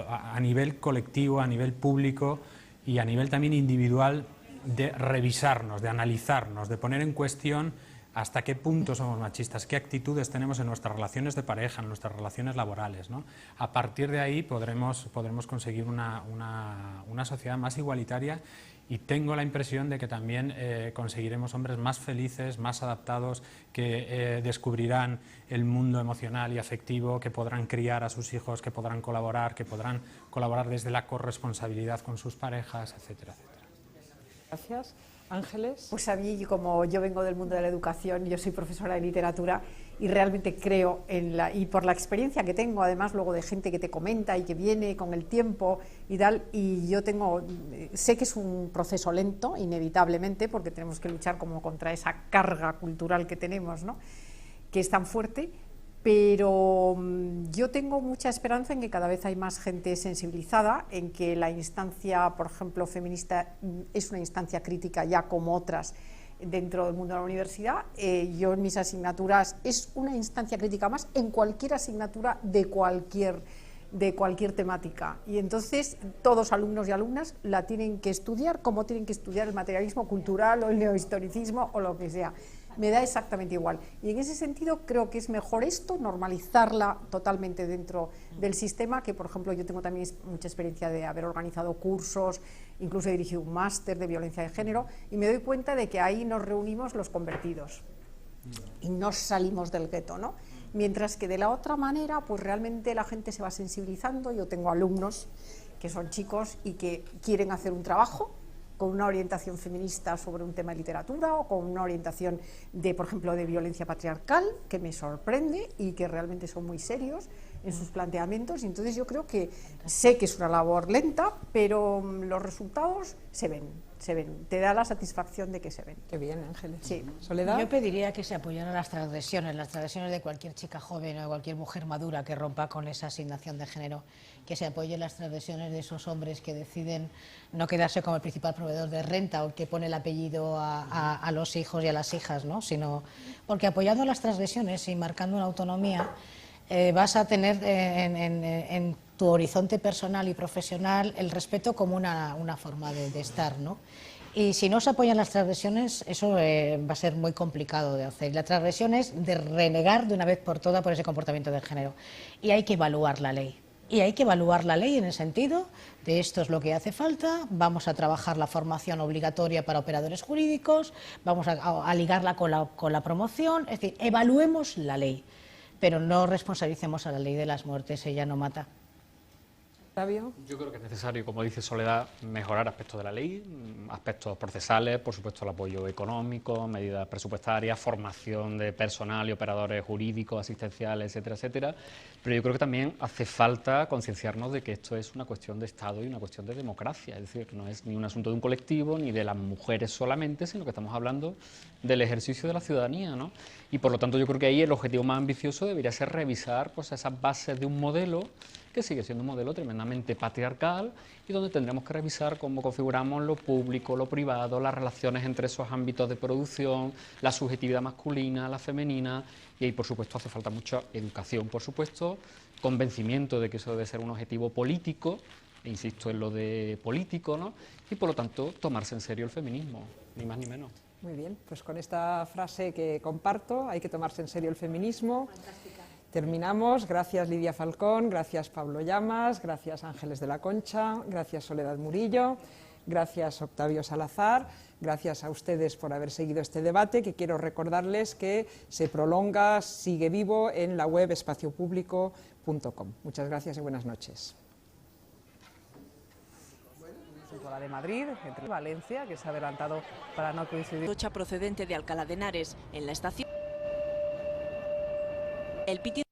a nivel colectivo, a nivel público y a nivel también individual de revisarnos, de analizarnos, de poner en cuestión hasta qué punto somos machistas, qué actitudes tenemos en nuestras relaciones de pareja, en nuestras relaciones laborales, ¿no? A partir de ahí podremos conseguir una sociedad más igualitaria y tengo la impresión de que también conseguiremos hombres más felices, más adaptados, que descubrirán el mundo emocional y afectivo, que podrán criar a sus hijos, que podrán colaborar desde la corresponsabilidad con sus parejas, etcétera, etcétera. Gracias. Ángeles. Pues a mí, como yo vengo del mundo de la educación, yo soy profesora de literatura y realmente creo y por la experiencia que tengo, además luego de gente que te comenta y que viene con el tiempo y tal, y yo sé que es un proceso lento, inevitablemente, porque tenemos que luchar como contra esa carga cultural que tenemos, ¿no?, que es tan fuerte. Pero yo tengo mucha esperanza en que cada vez hay más gente sensibilizada, en que la instancia, por ejemplo, feminista es una instancia crítica ya como otras dentro del mundo de la universidad. Yo en mis asignaturas es una instancia crítica más en cualquier asignatura de cualquier temática, y entonces todos alumnos y alumnas la tienen que estudiar como tienen que estudiar el materialismo cultural o el neohistoricismo o lo que sea. Me da exactamente igual, y en ese sentido creo que es mejor esto, normalizarla totalmente dentro del sistema, que por ejemplo yo tengo también mucha experiencia de haber organizado cursos, incluso he dirigido un máster de violencia de género, y me doy cuenta de que ahí nos reunimos los convertidos y nos salimos del gueto, ¿no? Mientras que de la otra manera, pues realmente la gente se va sensibilizando. Yo tengo alumnos que son chicos y que quieren hacer un trabajo con una orientación feminista sobre un tema de literatura o con una orientación de, por ejemplo, de violencia patriarcal, que me sorprende y que realmente son muy serios en sus planteamientos. Y entonces yo creo que sé que es una labor lenta, pero los resultados se ven. Te da la satisfacción de que se ven. Qué bien, Ángeles. Sí. Soledad. Yo pediría que se apoyaran las transgresiones de cualquier chica joven o de cualquier mujer madura que rompa con esa asignación de género, que se apoyen las transgresiones de esos hombres que deciden no quedarse como el principal proveedor de renta o el que pone el apellido a los hijos y a las hijas, ¿no? Sino porque apoyando las transgresiones y marcando una autonomía, vas a tener en tu horizonte personal y profesional el respeto como una forma de estar, ¿no? Y si no se apoyan las transgresiones, eso va a ser muy complicado de hacer. La transgresión es de renegar de una vez por todas por ese comportamiento de género. Y hay que evaluar la ley. Y hay que evaluar la ley en el sentido de esto es lo que hace falta, vamos a trabajar la formación obligatoria para operadores jurídicos, vamos a ligarla con la promoción, es decir, evaluemos la ley, pero no responsabilicemos a la ley de las muertes, ella no mata. Octavio. Yo creo que es necesario, como dice Soledad, mejorar aspectos de la ley, aspectos procesales, por supuesto el apoyo económico, medidas presupuestarias, formación de personal y operadores jurídicos, asistenciales, etcétera, etcétera. Pero yo creo que también hace falta concienciarnos de que esto es una cuestión de Estado y una cuestión de democracia, es decir, no es ni un asunto de un colectivo ni de las mujeres solamente, sino que estamos hablando del ejercicio de la ciudadanía, ¿no? Y por lo tanto yo creo que ahí el objetivo más ambicioso debería ser revisar pues, esas bases de un modelo que sigue siendo un modelo tremendamente patriarcal y donde tendremos que revisar cómo configuramos lo público, lo privado, las relaciones entre esos ámbitos de producción, la subjetividad masculina, la femenina, y ahí por supuesto hace falta mucha educación, por supuesto, convencimiento de que eso debe ser un objetivo político, e insisto en lo de político, ¿no? Y por lo tanto tomarse en serio el feminismo, ni más ni menos. Muy bien, pues con esta frase que comparto, hay que tomarse en serio el feminismo. Fantástica. Terminamos. Gracias Lidia Falcón, gracias Pablo Llamas, gracias Ángeles de la Concha, gracias Soledad Murillo, gracias Octavio Salazar, gracias a ustedes por haber seguido este debate, que quiero recordarles que se prolonga, sigue vivo en la web espaciopublico.com. Muchas gracias y buenas noches. Junto a la de Madrid, entre Valencia, que se ha adelantado para no coincidir. Tocha procedente de Alcalá de Henares en la estación. El piti